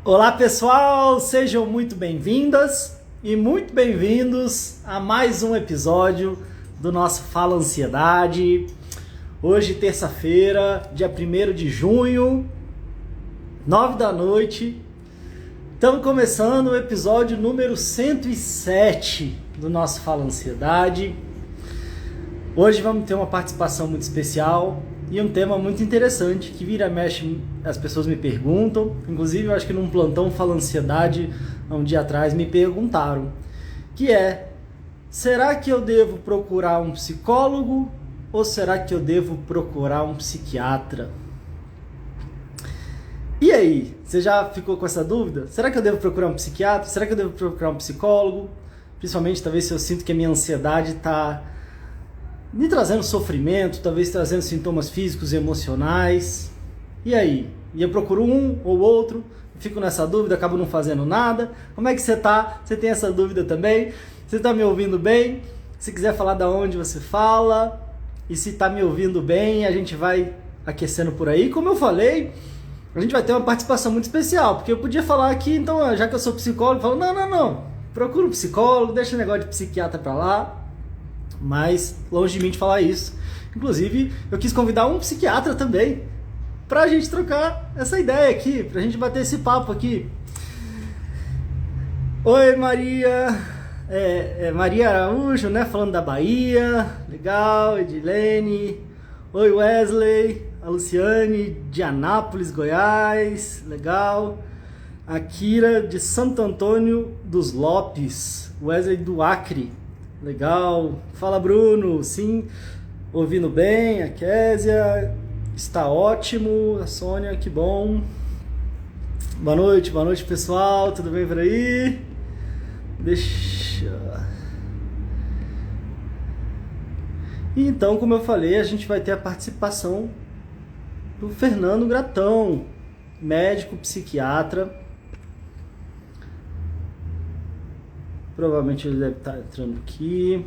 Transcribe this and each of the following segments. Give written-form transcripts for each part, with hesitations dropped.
Olá pessoal, sejam muito bem-vindas e muito bem-vindos a mais um episódio do nosso Fala Ansiedade. Hoje, terça-feira, dia 1º de junho, 9 da noite. Estamos começando o episódio número 107 do nosso Fala Ansiedade. Hoje vamos ter uma participação muito especial e um tema muito interessante que vira e mexe, as pessoas me perguntam. Inclusive, eu acho que num plantão Fala Ansiedade, há um dia atrás, me perguntaram, que é: será que eu devo procurar um psicólogo ou será que eu devo procurar um psiquiatra? E aí, você já ficou com essa dúvida? Será que eu devo procurar um psiquiatra? Será que eu devo procurar um psicólogo? Principalmente, talvez, se eu sinto que a minha ansiedade está me trazendo sofrimento, talvez trazendo sintomas físicos e emocionais. E aí? E eu procuro um ou outro, fico nessa dúvida, acabo não fazendo nada. Como é que você tá? Você tem essa dúvida também? Você tá me ouvindo bem? Se quiser falar da onde você fala, e se tá me ouvindo bem, a gente vai aquecendo por aí. Como eu falei, a gente vai ter uma participação muito especial, porque eu podia falar aqui, então, já que eu sou psicólogo, eu falo, não, procura um psicólogo, deixa o negócio de psiquiatra pra lá. Mas longe de mim de falar isso. Inclusive, eu quis convidar um psiquiatra também pra gente trocar essa ideia aqui, pra gente bater esse papo aqui. Oi, Maria. Maria Araújo, né? Falando da Bahia. Legal, Edilene. Oi, Wesley. A Luciane de Anápolis, Goiás. Legal. A Kira de Santo Antônio dos Lopes. Wesley do Acre. Legal. Fala, Bruno. Sim, ouvindo bem. A Késia está ótimo. A Sônia, que bom. Boa noite, pessoal. Tudo bem por aí? Então, como eu falei, a gente vai ter a participação do Fernando Gratão, médico psiquiatra. Provavelmente ele deve estar entrando aqui.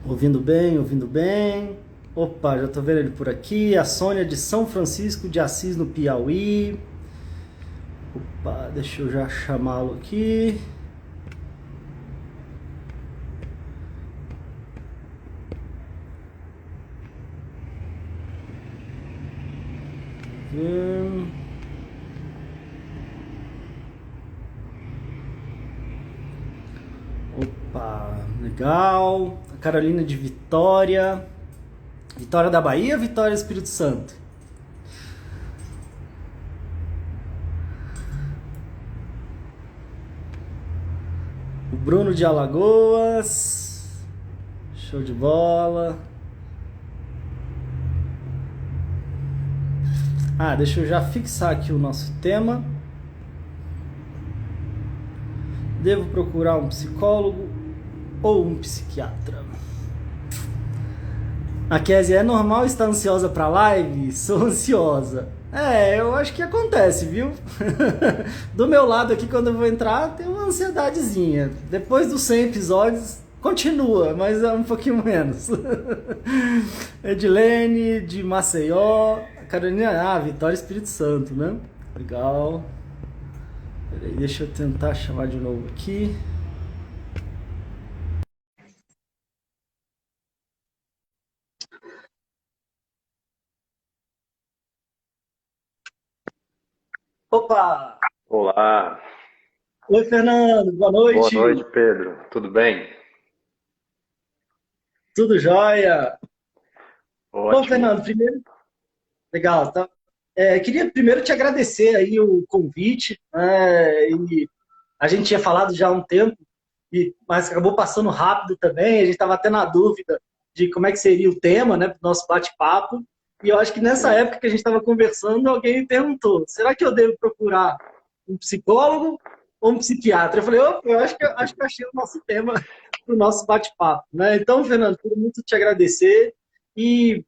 Ouvindo bem. Opa, já estou vendo ele por aqui. A Sônia de São Francisco de Assis, no Piauí. Opa, deixa eu já chamá-lo aqui. Opa, legal. A Carolina de Vitória. Vitória da Bahia ou Vitória do Espírito Santo? O Bruno de Alagoas. Show de bola. Deixa eu já fixar aqui o nosso tema. Devo procurar um psicólogo ou um psiquiatra? A Kézia, é normal estar ansiosa pra live? Sou ansiosa. Eu acho que acontece, viu? Do meu lado aqui, quando eu vou entrar, tem uma ansiedadezinha. Depois dos 100 episódios, continua, mas é um pouquinho menos. Edilene, de Maceió. Carolina, Vitória Espírito Santo, né? Legal. Peraí, deixa eu tentar chamar de novo aqui. Opa! Olá, Oi, Fernando, boa boa noite, noite. Pedro. Tudo bem? Tudo jóia? Bom, Ótimo. Fernando, primeiro, legal, tá? Queria primeiro te agradecer aí o convite, né? E a gente tinha falado já há um tempo, mas acabou passando rápido também. A gente estava até na dúvida de como é que seria o tema, né, do nosso bate-papo. E eu acho que nessa Sim. época que a gente estava conversando, alguém me perguntou: será que eu devo procurar um psicólogo ou um psiquiatra? Eu falei: opa, eu acho que eu achei o nosso tema para o nosso bate-papo, né? Então, Fernando, quero muito te agradecer e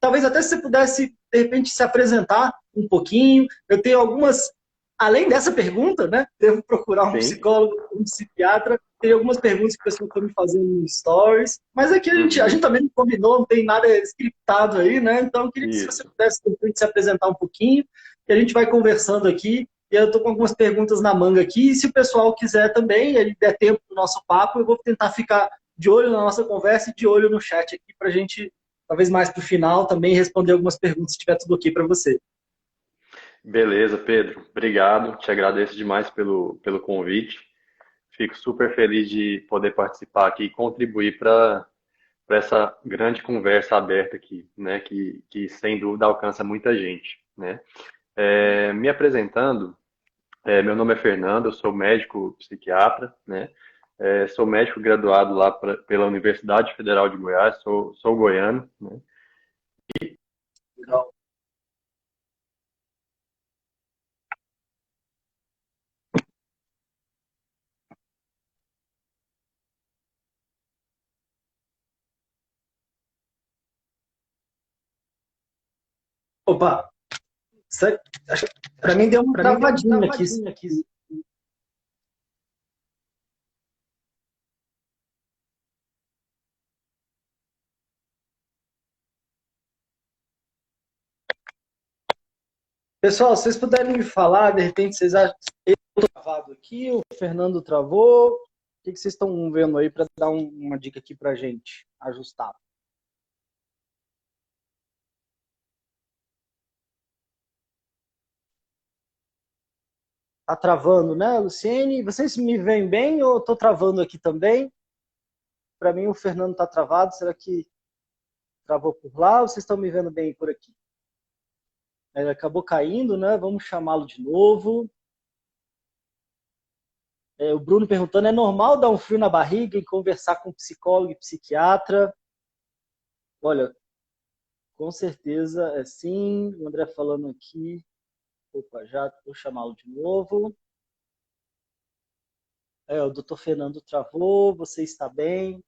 talvez até se você pudesse, de repente, se apresentar um pouquinho. Eu tenho algumas, além dessa pergunta, né? Devo procurar um Sim. psicólogo, um psiquiatra. Tem algumas perguntas que o pessoal está me fazendo no Stories. Mas aqui a gente Uhum. também não combinou, não tem nada scriptado aí, né? Então, eu queria que se você Isso. pudesse, de repente, se apresentar um pouquinho. e a gente vai conversando aqui. E eu estou com algumas perguntas na manga aqui. E se o pessoal quiser também, ele der tempo do nosso papo, eu vou tentar ficar de olho na nossa conversa e de olho no chat aqui para a gente, talvez mais para o final, também responder algumas perguntas, se tiver tudo aqui para você. Beleza, Pedro. Obrigado. Te agradeço demais pelo convite. Fico super feliz de poder participar aqui e contribuir para essa grande conversa aberta aqui, né? Que sem dúvida alcança muita gente, né? Me apresentando, meu nome é Fernando, eu sou médico psiquiatra, né? Sou médico graduado lá pela Universidade Federal de Goiás, sou goiano, né? Legal. Opa, para mim deu uma travadinha aqui. Pessoal, se vocês puderem me falar, de repente vocês acham que eu estou travado aqui, o Fernando travou. O que vocês estão vendo aí para dar uma dica aqui para a gente ajustar? Tá travando, né, Luciene? Vocês me veem bem ou estou travando aqui também? Para mim o Fernando está travado. Será que travou por lá ou vocês estão me vendo bem por aqui? Ele acabou caindo, né? Vamos chamá-lo de novo. O Bruno perguntando, é normal dar um frio na barriga e conversar com psicólogo e psiquiatra? Olha, com certeza é sim. O André falando aqui. Opa, já vou chamá-lo de novo. O doutor Fernando travou. Você está bem?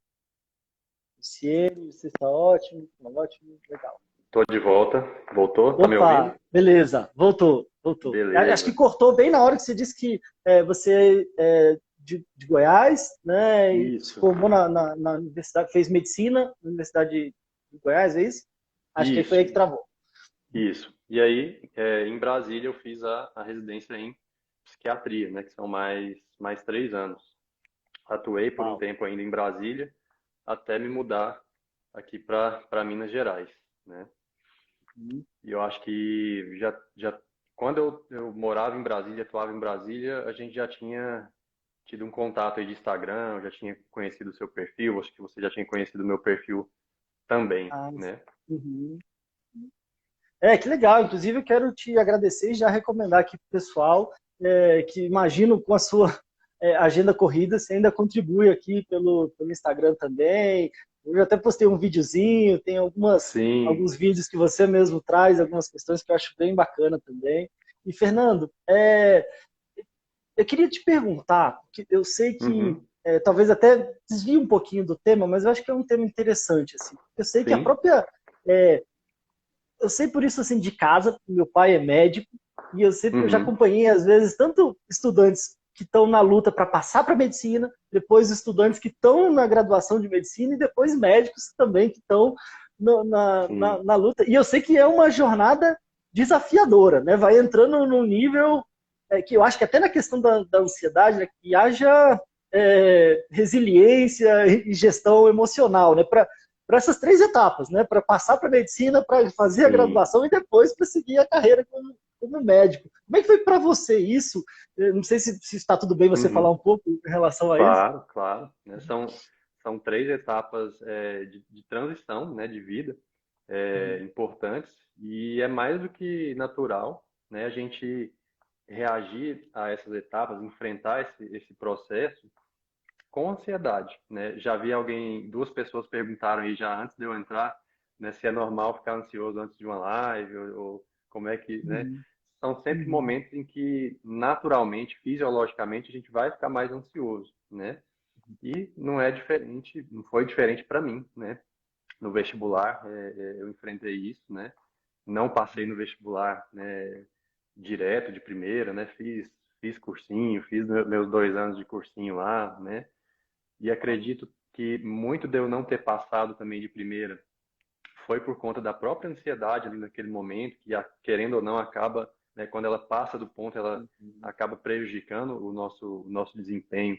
Luciene, você está ótimo. Tá ótimo, legal. Tô de volta. Voltou? Tá me ouvindo? Opa, beleza. Voltou. Acho que Beleza. cortou bem na hora que você disse que você é de Goiás, né? E se Isso, formou na universidade, fez medicina na Universidade de Goiás, é isso? Acho que foi aí isso, que travou. isso. E aí, em Brasília, eu fiz a residência em psiquiatria, né? Que são mais 3 anos. Atuei por um Uau. tempo ainda em Brasília, até me mudar aqui para Minas Gerais, né? E eu acho que já quando eu morava em Brasília, atuava em Brasília, a gente já tinha tido um contato aí de Instagram, eu já tinha conhecido o seu perfil, acho que você já tinha conhecido o meu perfil também, Ah, né? uhum. Que legal. Inclusive, eu quero te agradecer e já recomendar aqui para o pessoal que imagino com a sua agenda corrida, você ainda contribui aqui pelo Instagram também. Eu já até postei um videozinho, tem Sim. alguns vídeos que você mesmo traz, algumas questões que eu acho bem bacana também. E, Fernando, eu queria te perguntar, porque eu sei que Uhum. talvez até desvie um pouquinho do tema, mas eu acho que é um tema interessante. Assim. Eu sei que a Sim. própria é, eu sei por isso assim de casa, meu pai é médico e eu já Uhum. acompanhei às vezes tanto estudantes que estão na luta para passar para medicina, depois estudantes que estão na graduação de medicina e depois médicos também que estão Sim. na luta. E eu sei que é uma jornada desafiadora, né? Vai entrando num nível que eu acho que até na questão da ansiedade, né, que haja resiliência e gestão emocional, né? Para essas três etapas, né? Para passar para a medicina, para fazer a Sim. graduação e depois para seguir a carreira como médico. Como é que foi para você isso? Eu não sei se está tudo bem você falar Uhum. um pouco em relação a isso. Claro, claro. Né? São 3 etapas de transição, né, de vida importantes e é mais do que natural, né, a gente reagir a essas etapas, enfrentar esse processo com ansiedade, né? Já vi alguém, 2 pessoas perguntaram aí já antes de eu entrar, né, se é normal ficar ansioso antes de uma live ou como é que, né? Uhum, São sempre uhum, momentos em que naturalmente, fisiologicamente, a gente vai ficar mais ansioso, né? E não é diferente, não foi diferente para mim, né? No vestibular, eu enfrentei isso, né? Não passei no vestibular, né, direto de primeira, né? Fiz cursinho, fiz meus 2 anos de cursinho lá, né? E acredito que muito de eu não ter passado também de primeira foi por conta da própria ansiedade ali naquele momento, que querendo ou não acaba né? Quando ela passa do ponto, ela acaba prejudicando o nosso desempenho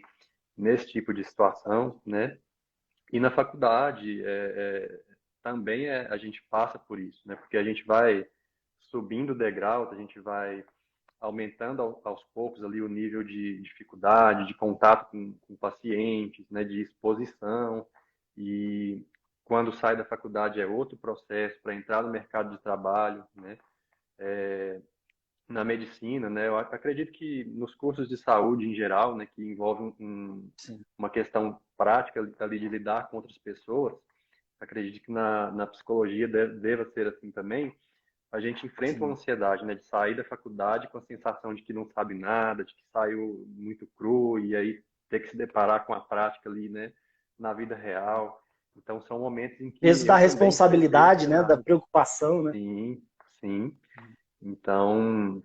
nesse tipo de situação, né? E na faculdade também a gente passa por isso, né? Porque a gente vai subindo degraus, a gente vai aumentando aos poucos ali o nível de dificuldade, de contato com pacientes, né? De exposição. E quando sai da faculdade é outro processo para entrar no mercado de trabalho, né? Na medicina, né? Eu acredito que nos cursos de saúde em geral, né? Que envolvem Sim. uma questão prática ali de lidar com outras pessoas, acredito que na psicologia deva ser assim também. A gente enfrenta uma Sim. ansiedade, né, de sair da faculdade com a sensação de que não sabe nada, de que saiu muito cru e aí ter que se deparar com a prática ali, né, na vida real. Então são momentos em Peso que da eu também enfrentei responsabilidade, né? Da ansiedade. preocupação, né? Sim, sim. Então,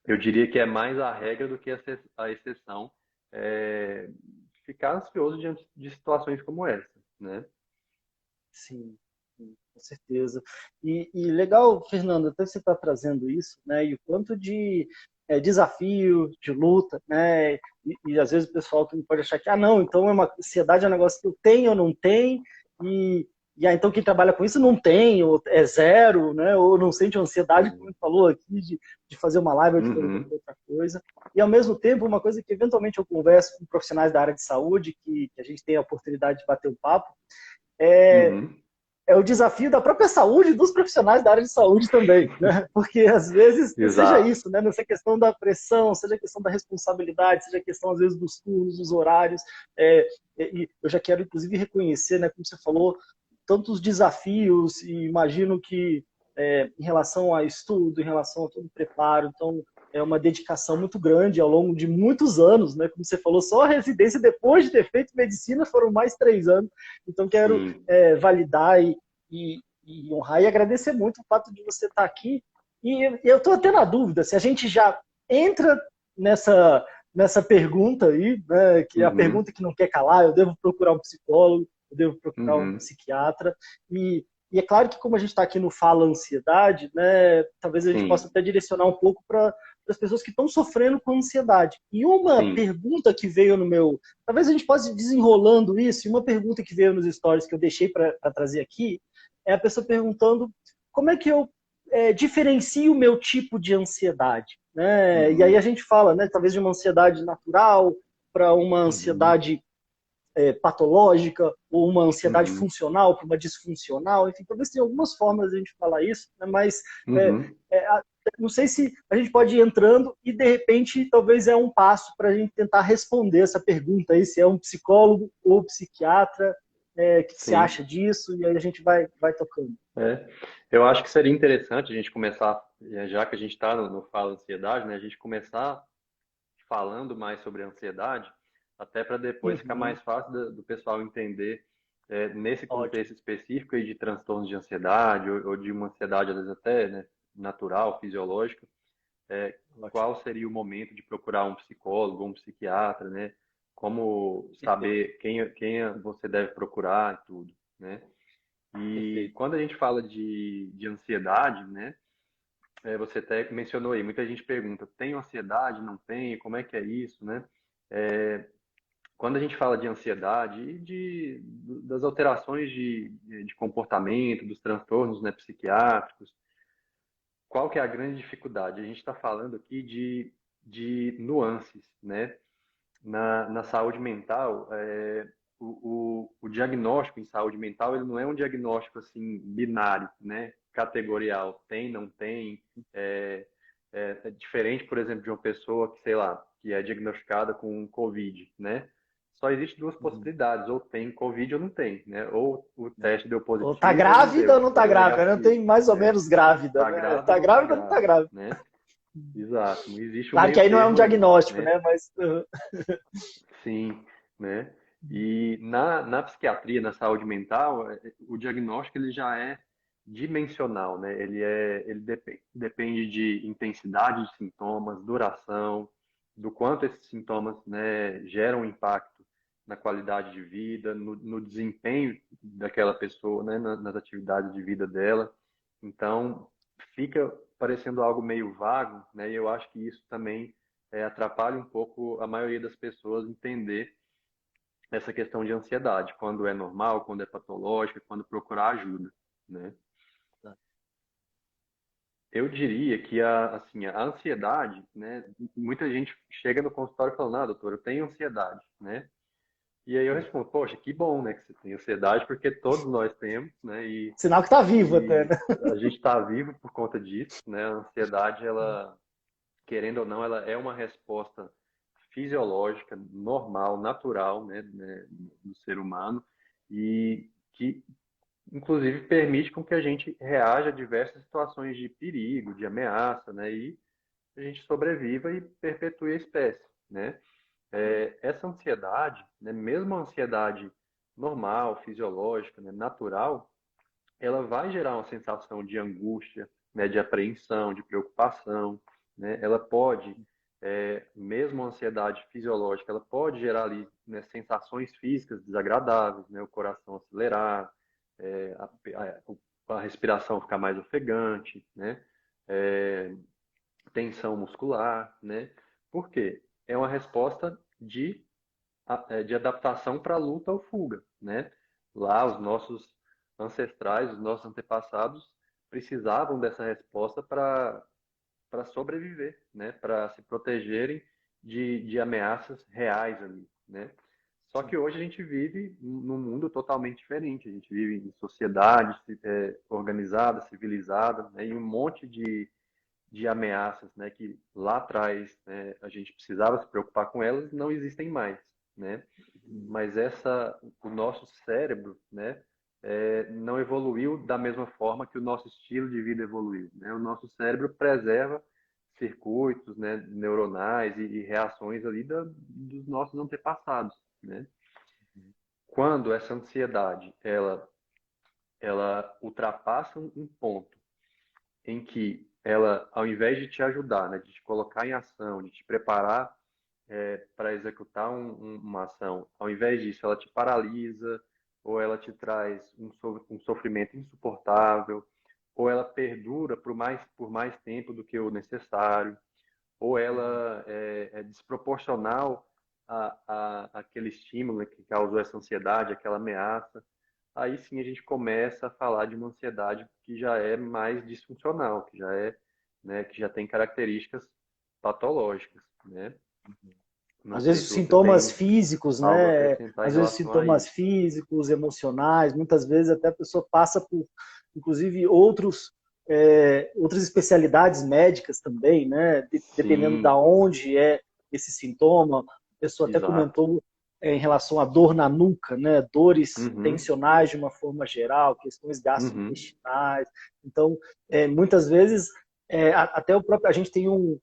eu diria que é mais a regra do que a exceção. É, ficar ansioso diante de situações como essa, né? Sim, sim, com certeza. E legal, Fernando, até você está trazendo isso, né? E o quanto de desafio, de luta, né? E às vezes o pessoal também pode achar que, ah, não, então ansiedade é um negócio que eu tenho ou não tenho, e, então quem trabalha com isso não tem, ou é zero, né? Ou não sente ansiedade, como Sim. ele falou aqui, de fazer uma live ou de fazer qualquer Uhum, outra coisa. E ao mesmo tempo, uma coisa que eventualmente eu converso com profissionais da área de saúde, que a gente tem a oportunidade de bater um papo, é, uhum. é o desafio da própria saúde dos profissionais da área de saúde também, né? Porque às vezes, seja Exato. isso, né? Nessa questão da pressão, seja a questão da responsabilidade, seja a questão às vezes dos turnos, dos horários, e eu já quero inclusive reconhecer, né? Como você falou, tantos desafios e imagino que em relação a estudo, em relação a todo o preparo, então é uma dedicação muito grande ao longo de muitos anos, né? Como você falou, só a residência depois de ter feito medicina foram mais 3 anos. Então quero Sim. validar e honrar e agradecer muito o fato de você estar aqui. E eu estou até na dúvida se a gente já entra nessa pergunta aí, né, que é a Uhum, pergunta que não quer calar, eu devo procurar um psicólogo, eu devo procurar um uhum. psiquiatra, e é claro que como a gente está aqui no Fala Ansiedade, né, talvez a gente possa Sim, até direcionar um pouco para as pessoas que estão sofrendo com ansiedade. E uma sim. pergunta que veio no meu. Talvez a gente possa ir desenrolando isso, e uma pergunta que veio nos stories que eu deixei para trazer aqui é a pessoa perguntando como é que eu diferencio o meu tipo de ansiedade. Né? E aí a Uhum, gente fala, né, talvez de uma ansiedade natural para uma uhum, ansiedade patológica, ou uma ansiedade uhum, funcional para uma disfuncional, enfim, talvez tenha algumas formas de a gente falar isso, né? Mas é, uhum. é, não sei se a gente pode ir entrando e, de repente, talvez é um passo para a gente tentar responder essa pergunta aí, se é um psicólogo ou psiquiatra, o que você Sim. acha disso, e aí a gente vai tocando. É. Eu acho que seria interessante a gente começar, já que a gente está no Fala Ansiedade, né, a gente começar falando mais sobre a ansiedade, até para depois ficar Uhum, mais fácil do pessoal entender, nesse ótimo, contexto específico aí de transtornos de ansiedade, ou de uma ansiedade, às vezes até, né, natural, fisiológica, ótimo. qual seria o momento de procurar um psicólogo, um psiquiatra, né? Como Perfeito, saber quem você deve procurar e tudo, né? E perfeito. quando a gente fala de ansiedade, né? Você até mencionou aí, muita gente pergunta, tem ansiedade, não tem? Como é que é isso, né? Quando a gente fala de ansiedade e das alterações de comportamento, dos transtornos, né, psiquiátricos, qual que é a grande dificuldade? A gente está falando aqui de nuances, né? Na saúde mental, o diagnóstico em saúde mental, ele não é um diagnóstico assim binário, né? Categorial, tem, não tem. É, é diferente, por exemplo, de uma pessoa que, sei lá, que é diagnosticada com Covid, né? Só existe duas Uhum. possibilidades, ou tem Covid ou não tem, né? Ou o teste deu Ou tá positivo ou não grávida ou deu, não tá ou deu grávida, né? negativo. Tem mais ou É, menos grávida, tá né? grávida ou Tá não tá grávida ou não tá grávida, grávida. né? Exato, não existe um Claro que meio aí não é um termo aí, diagnóstico, né? né? Mas Sim, né? E na psiquiatria, na saúde mental, o diagnóstico ele já é dimensional, né? Ele depende de intensidade de sintomas, duração, do quanto esses sintomas, né, geram impacto na qualidade de vida, no desempenho daquela pessoa, né, nas atividades de vida dela. Então, fica parecendo algo meio vago, né? E eu acho que isso também atrapalha um pouco a maioria das pessoas entender essa questão de ansiedade, quando é normal, quando é patológica, quando procurar ajuda, né? Eu diria que assim, a ansiedade, né? Muita gente chega no consultório falando, ah, doutor, eu tenho ansiedade, né? E aí eu respondo, poxa, que bom, né, que você tem ansiedade, porque todos nós temos, né? Sinal que tá vivo até, E né? a gente está vivo por conta disso, né? A ansiedade, ela, querendo ou não, ela é uma resposta fisiológica, normal, natural, né, do ser humano e que, inclusive, permite com que a gente reaja a diversas situações de perigo, de ameaça, né? E a gente sobreviva e perpetue a espécie, né? Essa ansiedade, né, mesmo a ansiedade normal, fisiológica, né, natural, ela vai gerar uma sensação de angústia, né, de apreensão, de preocupação, né? Ela pode, mesmo a ansiedade fisiológica, ela pode gerar ali, né, sensações físicas desagradáveis, né? O coração acelerar, é, a respiração ficar mais ofegante, né? É, tensão muscular, né? Por quê? É uma resposta de adaptação para luta ou fuga, né? Lá os nossos ancestrais, os nossos antepassados precisavam dessa resposta para sobreviver, né? Para se protegerem de ameaças reais ali, né? Só que hoje a gente vive num mundo totalmente diferente. A gente vive em sociedade organizada, civilizada, né? E um monte de ameaças, né, que lá atrás, né, a gente precisava se preocupar com elas, não existem mais, né? Mas o nosso cérebro, né, não evoluiu da mesma forma que o nosso estilo de vida evoluiu, né? O nosso cérebro preserva circuitos, né, neuronais e reações ali dos nossos antepassados, né? Quando essa ansiedade ela ultrapassa um ponto em que ela, ao invés de te ajudar, né, de te colocar em ação, de te preparar para executar uma ação, ao invés disso, ela te paralisa, ou ela te traz um sofrimento insuportável, ou ela perdura por mais tempo do que o necessário, ou ela é desproporcional àquele estímulo, né, que causou essa ansiedade, aquela ameaça. Aí sim a gente começa a falar de uma ansiedade que já é mais disfuncional, que já né, que já tem características patológicas, né? Não Às sei vezes se você sintomas tem físicos, algo a né? acrescentar em Às vezes relação a sintomas isso. físicos, emocionais, muitas vezes até a pessoa passa por, inclusive, outras especialidades médicas também, né? Dependendo da Sim, onde é esse sintoma. A pessoa até exato. comentou em relação à dor na nuca, né? Dores Uhum, tensionais de uma forma geral, questões uhum, gastrointestinais. Então, muitas vezes, até o próprio, a gente tem um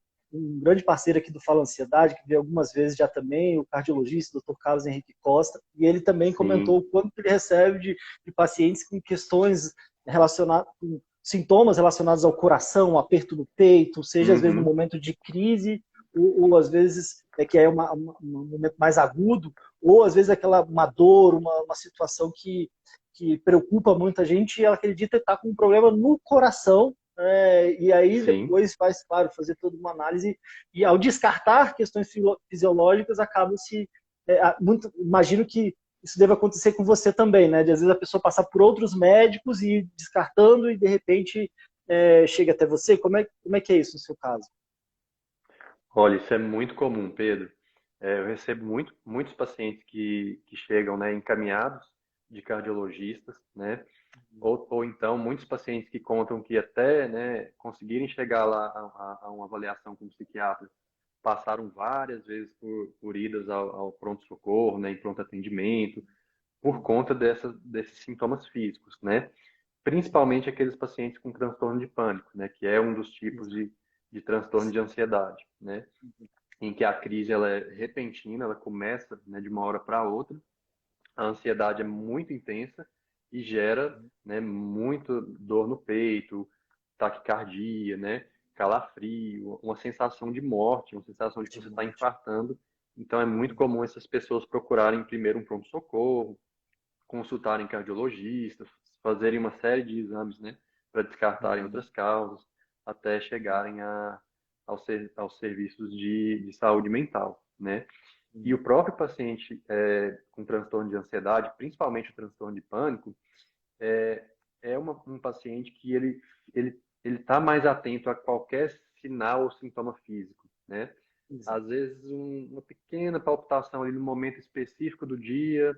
grande parceiro aqui do Fala Ansiedade, que veio algumas vezes já também, o cardiologista, o Dr. Carlos Henrique Costa, e ele também comentou sim, o quanto ele recebe de pacientes com questões relacionadas, com sintomas relacionados ao coração, um aperto no peito, seja às vezes no uhum, momento de crise, ou às vezes que é um momento mais agudo, ou às vezes uma dor, uma situação que preocupa muita gente e ela acredita estar com um problema no coração, e aí sim. depois faz, claro, fazer toda uma análise e ao descartar questões fisiológicas acaba se imagino que isso deve acontecer com você também, né? De às vezes a pessoa passar por outros médicos e ir descartando e de repente chega até você. Como é que é isso no seu caso? Olha, isso é muito comum, Pedro. Eu recebo muitos pacientes que chegam, né, encaminhados de cardiologistas, né? Ou então muitos pacientes que contam que até, né, conseguirem chegar lá a uma avaliação com um psiquiatra, passaram várias vezes por idas ao pronto-socorro, né, em pronto atendimento, por conta desses sintomas físicos, né? Principalmente aqueles pacientes com transtorno de pânico, né, que é um dos tipos de transtorno de ansiedade, né? Em que a crise ela é repentina, ela começa, né, de uma hora para outra, a ansiedade é muito intensa e gera, né, muito dor no peito, taquicardia, né, calafrio, uma sensação de morte, uma sensação de que De você está morte. infartando. Então é muito comum essas pessoas procurarem primeiro um pronto-socorro, consultarem cardiologistas, fazerem uma série de exames, né, para descartarem outras causas. até chegarem aos serviços de saúde mental, né? E o próprio paciente com transtorno de ansiedade, principalmente o transtorno de pânico, é, um paciente que ele está mais atento a qualquer sinal ou sintoma físico, né? Às vezes uma pequena palpitação ali no momento específico do dia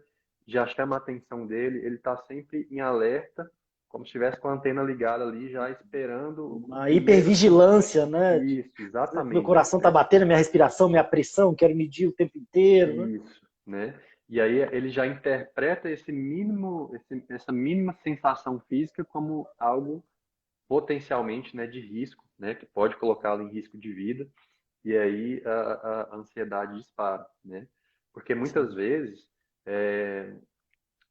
já chama a atenção dele, ele está sempre em alerta, como se estivesse com a antena ligada ali, já esperando o Uma primeiro... hipervigilância, né? Isso, Meu exatamente. coração tá batendo, minha respiração, minha pressão, quero medir o tempo inteiro, né? Isso, né? E aí ele já interpreta essa mínima sensação física como algo potencialmente, né, de risco, né, que pode colocá-lo em risco de vida, e aí a ansiedade dispara, né? Porque muitas Sim. vezes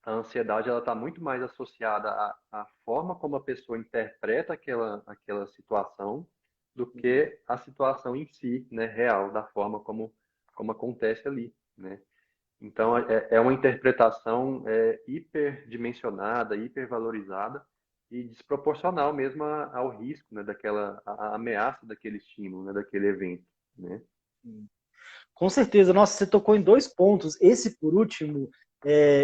a ansiedade ela está muito mais associada à forma como a pessoa interpreta aquela situação do que a situação em si, né, real, da forma como acontece ali, né? Então, é uma interpretação hiperdimensionada, hipervalorizada e desproporcional mesmo ao risco, né, à ameaça daquele estímulo, né, daquele evento, né? Com certeza, nossa, você tocou em dois pontos. Esse, por último,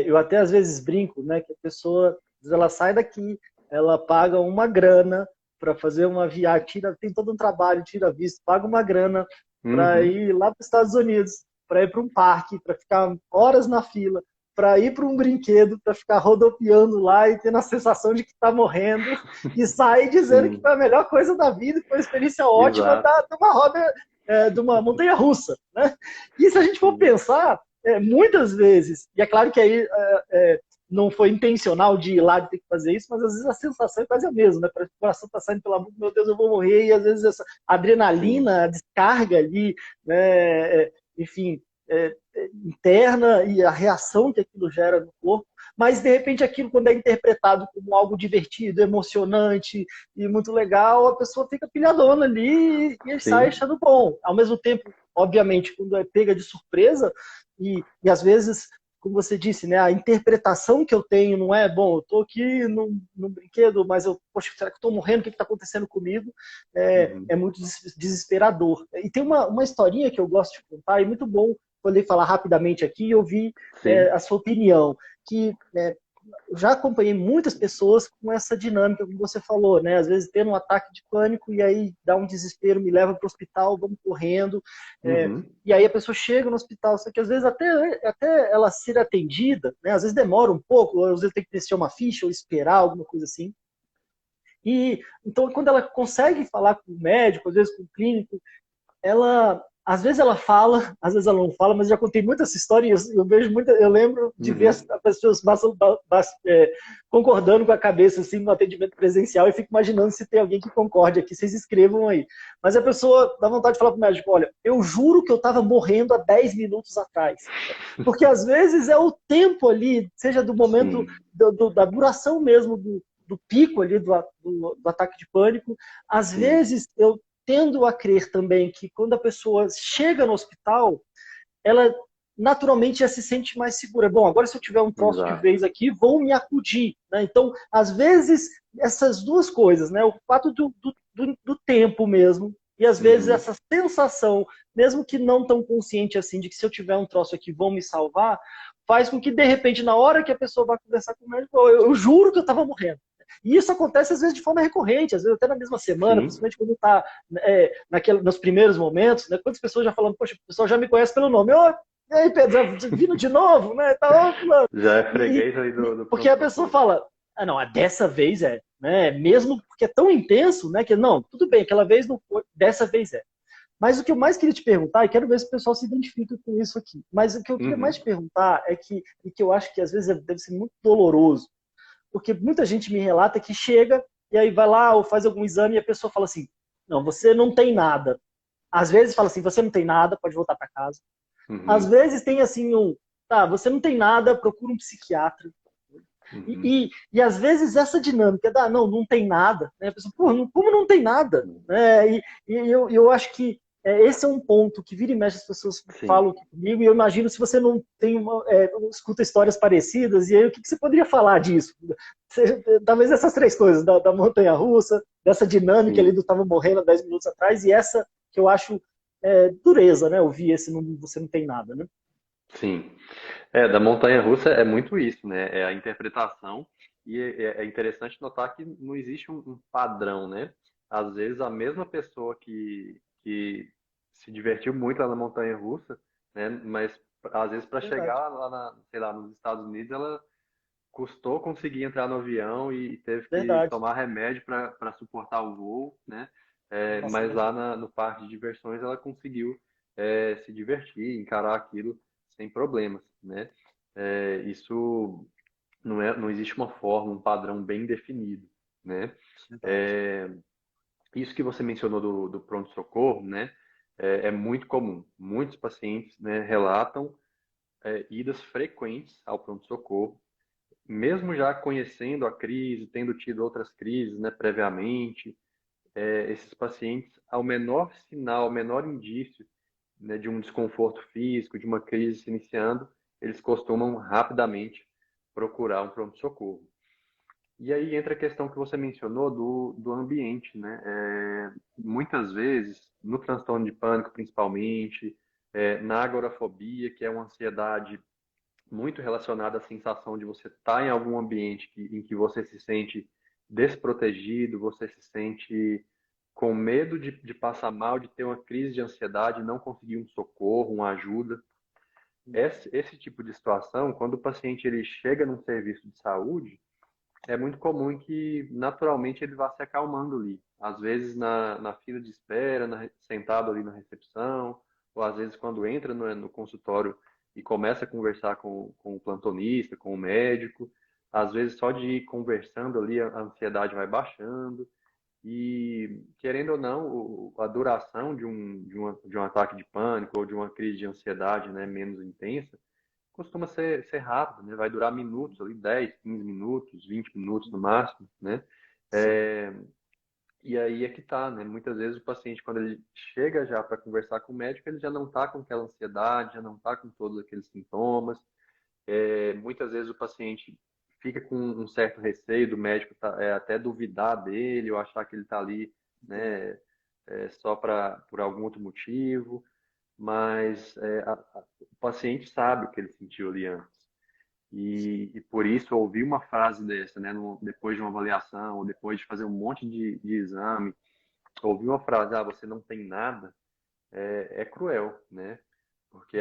eu até às vezes brinco, né, que a pessoa, ela sai daqui, ela paga uma grana para fazer uma viagem, tem todo um trabalho, tira visto, paga uma grana para Uhum, ir lá para os Estados Unidos, para ir para um parque, para ficar horas na fila, para ir para um brinquedo, para ficar rodopiando lá e tendo a sensação de que está morrendo, e sai dizendo que sim, foi a melhor coisa da vida, que foi uma experiência ótima, exato. de uma roda, de uma montanha russa, né? E se a gente for Sim, pensar, muitas vezes, e é claro que aí não foi intencional de ir lá de ter que fazer isso, mas às vezes a sensação é quase a mesma, né? Parece que o coração está saindo pela boca, meu Deus, eu vou morrer, e às vezes essa sim, adrenalina, a descarga ali, né? Enfim, interna e a reação que aquilo gera no corpo, mas de repente aquilo, quando é interpretado como algo divertido, emocionante e muito legal, a pessoa fica pilhadona ali e sai sim, achando bom. Ao mesmo tempo, obviamente, quando é pega de surpresa, e às vezes, como você disse, né, a interpretação que eu tenho não é, bom, eu estou aqui num brinquedo, mas poxa, será que eu estou morrendo? O que está acontecendo comigo? uhum, É muito desesperador. E tem uma historinha que eu gosto de contar, e muito bom poder falar rapidamente aqui e ouvir sim, a sua opinião, que eu já acompanhei muitas pessoas com essa dinâmica, como você falou, né? Às vezes tendo um ataque de pânico e aí dá um desespero, me leva para o hospital, vamos correndo. uhum, E aí a pessoa chega no hospital, só que às vezes até ela ser atendida, né? Às vezes demora um pouco, às vezes tem que preencher uma ficha ou esperar, alguma coisa assim. E então, quando ela consegue falar com o médico, às vezes com o clínico, ela às vezes ela fala, às vezes ela não fala, mas eu já contei muitas histórias, eu vejo muita, eu lembro de ver as uhum, pessoas concordando com a cabeça assim no atendimento presencial e fico imaginando se tem alguém que concorde aqui, vocês escrevam aí. Mas a pessoa dá vontade de falar para o médico, olha, eu juro que eu estava morrendo há 10 minutos atrás. Porque às vezes é o tempo ali, seja do momento sim, da duração mesmo do pico ali do ataque de pânico, às sim, vezes eu tendo a crer também que quando a pessoa chega no hospital, ela naturalmente já se sente mais segura. Bom, agora se eu tiver um troço de exato, vez aqui, vão me acudir. Né? Então, às vezes, essas duas coisas, né? O fato do tempo mesmo, e às vezes uhum, essa sensação, mesmo que não tão consciente assim, de que se eu tiver um troço aqui, vão me salvar, faz com que, de repente, na hora que a pessoa vai conversar com o médico, eu juro que eu estava morrendo. E isso acontece às vezes de forma recorrente, às vezes até na mesma semana, sim, principalmente quando está nos primeiros momentos, né? Quantas pessoas já falando, poxa, o pessoal já me conhece pelo nome, oh, e aí, Pedro, vindo de novo, né? Tá, fulano. já é E, freguês aí do porque a pessoa pronto-socorro. fala, ah, não, dessa vez é, né? Mesmo porque é tão intenso, né? Que não, tudo bem, aquela vez não foi, dessa vez é. Mas o que eu mais queria te perguntar, e quero ver se o pessoal se identifica com isso aqui, mas o que eu queria mais Uhum, te perguntar e que eu acho que às vezes deve ser muito doloroso, porque muita gente me relata que chega e aí vai lá ou faz algum exame e a pessoa fala assim, não, você não tem nada. Às vezes fala assim, você não tem nada, pode voltar para casa. Às uhum, vezes tem assim tá, você não tem nada, procura um psiquiatra. uhum, E às vezes essa dinâmica não tem nada, né? A pessoa, pô, como não tem nada? Né? Eu acho que esse é um ponto que vira e mexe as pessoas sim. falam aqui comigo, e eu imagino se você não tem escuta histórias parecidas, e aí o que você poderia falar disso? Talvez essas três coisas, da montanha-russa, dessa dinâmica ali Sim, do tava morrendo há 10 minutos atrás, e essa que eu acho dureza, né? Ouvir esse não, você não tem nada, né? sim. Da montanha-russa é muito isso, né? É a interpretação e é interessante notar que não existe um padrão, né? Às vezes a mesma pessoa que se divertiu muito lá na montanha-russa, né? Mas às vezes para Verdade, chegar lá sei lá, nos Estados Unidos, ela custou conseguir entrar no avião e teve que verdade. tomar remédio para suportar o voo, né? Nossa, Mas lá imagina. no parque de diversões ela conseguiu se divertir, encarar aquilo sem problemas, né? Isso não existe uma forma, um padrão bem definido, né? Verdade. É, isso que você mencionou do pronto-socorro, né? É muito comum. Muitos pacientes, né, relatam idas frequentes ao pronto-socorro mesmo já conhecendo a crise, tendo tido outras crises, né, previamente, esses pacientes, ao menor sinal, ao menor indício, né, de um desconforto físico, de uma crise se iniciando, eles costumam rapidamente procurar um pronto-socorro. E aí entra a questão que você mencionou do ambiente, né? Muitas vezes, no transtorno de pânico, principalmente, na agorafobia, que é uma ansiedade muito relacionada à sensação de você estar em algum ambiente em que você se sente desprotegido, você se sente com medo de passar mal, de ter uma crise de ansiedade, não conseguir um socorro, uma ajuda. Esse tipo de situação, quando o paciente ele chega num serviço de saúde, é muito comum que naturalmente ele vá se acalmando ali. Às vezes na fila de espera, sentado ali na recepção, ou às vezes quando entra no consultório e começa a conversar com o plantonista, com o médico, às vezes só de ir conversando ali a ansiedade vai baixando. E, querendo ou não, a duração de um ataque de pânico ou de uma crise de ansiedade, né, menos intensa, costuma ser rápido, né? Vai durar minutos, ali 10, 15 minutos, 20 minutos no máximo, né? Sim. É, e aí é que tá, né? Muitas vezes o paciente, quando ele chega já para conversar com o médico, ele já não está com aquela ansiedade, já não está com todos aqueles sintomas. Muitas vezes o paciente fica com um certo receio do médico até duvidar dele ou achar que ele está ali, né, só por algum outro motivo, mas o paciente sabe o que ele sentiu ali antes. E por isso, ouvir uma frase dessa, né, depois de uma avaliação, ou depois de fazer um monte de exame, ouvir uma frase, você não tem nada, é cruel, né? Porque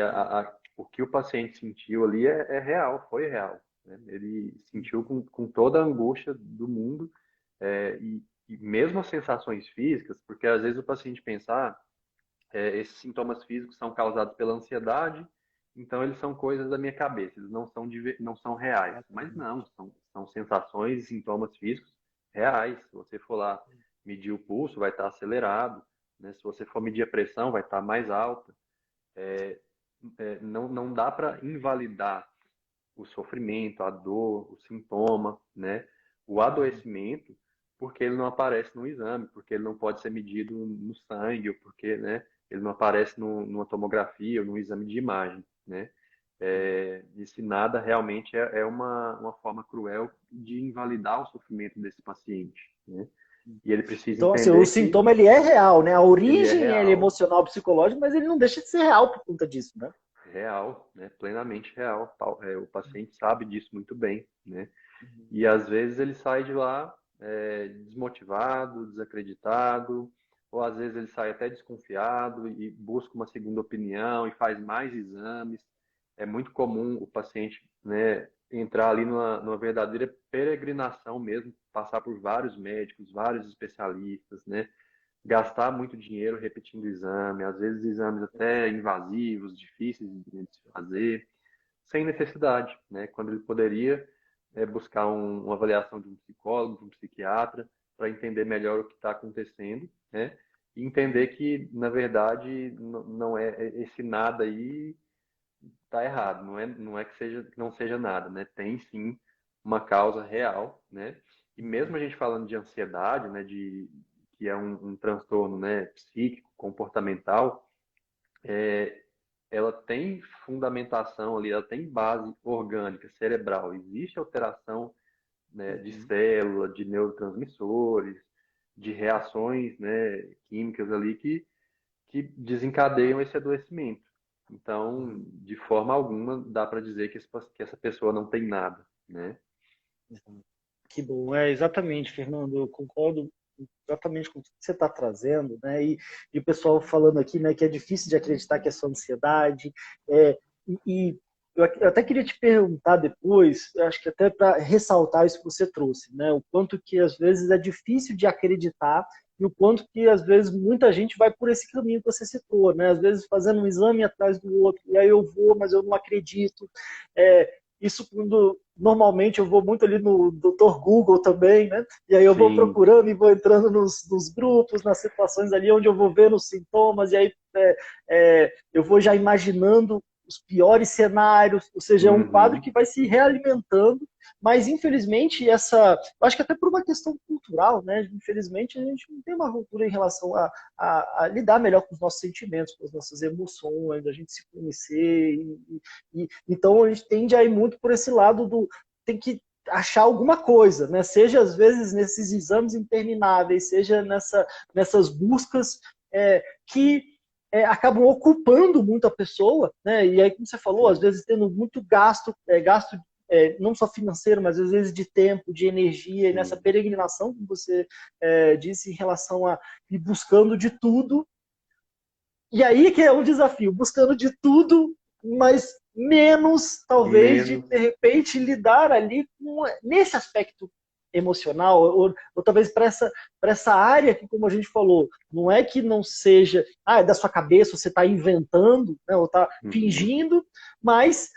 o que o paciente sentiu ali é real, foi real. Né? Ele sentiu com toda a angústia do mundo, e mesmo as sensações físicas, porque às vezes o paciente pensa, esses sintomas físicos são causados pela ansiedade, então eles são coisas da minha cabeça, eles não são reais. Mas não, são sensações e sintomas físicos reais. Se você for lá medir o pulso, vai estar acelerado, né? Se você for medir a pressão, vai estar mais alta. Não dá para invalidar o sofrimento, a dor, o sintoma, né? O adoecimento, porque ele não aparece no exame, porque ele não pode ser medido no sangue, ou porque, né, ele não aparece numa tomografia ou num exame de imagem, né? E se nada realmente é uma forma cruel de invalidar o sofrimento desse paciente, né? E ele precisa Então, assim, o entender que sintoma ele é real, né? A ele é origem é real, emocional, psicológica, mas ele não deixa de ser real por conta disso, né? real, né? Plenamente real. O paciente sabe disso muito bem, né? E às vezes ele sai de lá desmotivado, desacreditado, ou às vezes ele sai até desconfiado e busca uma segunda opinião e faz mais exames. É muito comum o paciente, né, entrar ali numa verdadeira peregrinação mesmo, passar por vários médicos, vários especialistas, né, gastar muito dinheiro repetindo o exame, às vezes exames até invasivos, difíceis de se fazer, sem necessidade, né? Quando ele poderia buscar uma avaliação de um psicólogo, de um psiquiatra, para entender melhor o que está acontecendo, né? E entender que, na verdade, não esse nada aí está errado, não é que não seja nada, né? Tem sim uma causa real, né? E mesmo a gente falando de ansiedade, né, que é um transtorno, né, psíquico, comportamental, é, ela tem fundamentação ali, ela tem base orgânica, cerebral. Existe alteração né, de Uhum. célula, de neurotransmissores, de reações, né, químicas ali que desencadeiam esse adoecimento. Então, Uhum. de forma alguma, dá para dizer que essa pessoa não tem nada, né? Uhum. Que bom, exatamente, Fernando, eu concordo exatamente com o que você está trazendo, né? E o pessoal falando aqui, né, que é difícil de acreditar que é só ansiedade. E eu até queria te perguntar depois, eu acho que até para ressaltar isso que você trouxe, né? O quanto que às vezes é difícil de acreditar e o quanto que às vezes muita gente vai por esse caminho que você citou, né? Às vezes fazendo um exame atrás do outro, e aí eu vou, mas eu não acredito. Isso quando normalmente eu vou muito ali no Dr. Google também, né? E aí eu vou Sim. procurando e vou entrando nos grupos, nas situações ali onde eu vou vendo os sintomas, e aí eu vou já imaginando os piores cenários, ou seja, é um quadro que Uhum. vai se realimentando, mas infelizmente eu acho que até por uma questão cultural, né? Infelizmente a gente não tem uma cultura em relação a lidar melhor com os nossos sentimentos, com as nossas emoções, a gente se conhecer, então a gente tende a ir muito por esse lado do tem que achar alguma coisa, né? Seja às vezes nesses exames intermináveis, seja nessas buscas que acabam ocupando muito a pessoa, né? E aí, como você falou, às Sim. vezes tendo muito gasto não só financeiro, mas às vezes de tempo, de energia, e nessa Sim. peregrinação, como você disse, em relação a ir buscando de tudo. E aí que é um desafio, buscando de tudo, mas menos, talvez, de Menos. repente, lidar ali nesse aspecto emocional, ou talvez para essa área que, como a gente falou, não é que não seja, é da sua cabeça, você está inventando, né, ou está Uhum. fingindo, mas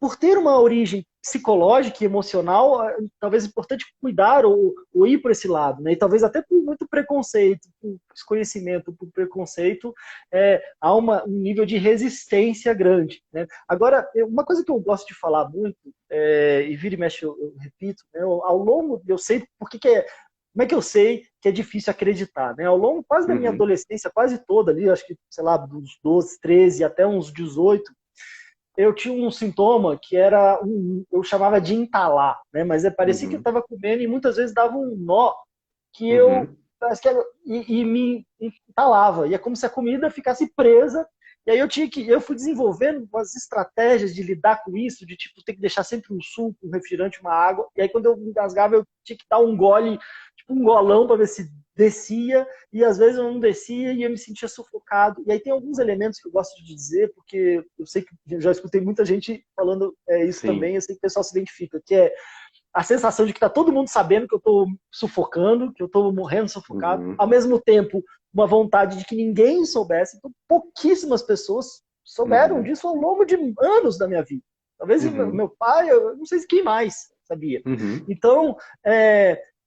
por ter uma origem psicológica e emocional, talvez é importante cuidar ou ir por esse lado, né? E talvez até por muito preconceito, por desconhecimento, por preconceito, há um nível de resistência grande, né? Agora, uma coisa que eu gosto de falar muito, e vira e mexe eu repito, né? Ao longo, eu sei porque que como é que eu sei que é difícil acreditar, né? Ao longo quase da minha Uhum. adolescência, quase toda ali, acho que, sei lá, dos 12, 13 até uns 18, eu tinha um sintoma que eu chamava de entalar, né? Mas parecia que eu Uhum. estava comendo e muitas vezes dava um nó que eu Uhum. e me entalava. E é como se a comida ficasse presa. E aí eu fui desenvolvendo umas estratégias de lidar com isso, de tipo ter que deixar sempre um suco, um refrigerante, uma água. E aí quando eu me engasgava, eu tinha que dar um gole, tipo um golão para ver se descia, e às vezes eu não descia e eu me sentia sufocado. E aí tem alguns elementos que eu gosto de dizer, porque eu sei que já escutei muita gente falando isso também, Sim. eu sei que o pessoal se identifica, que é a sensação de que está todo mundo sabendo que eu estou sufocando, que eu estou morrendo sufocado, Uhum. ao mesmo tempo uma vontade de que ninguém soubesse. Então, pouquíssimas pessoas souberam Uhum. disso ao longo de anos da minha vida. Talvez Uhum. meu pai, eu não sei quem mais sabia. Uhum. Então,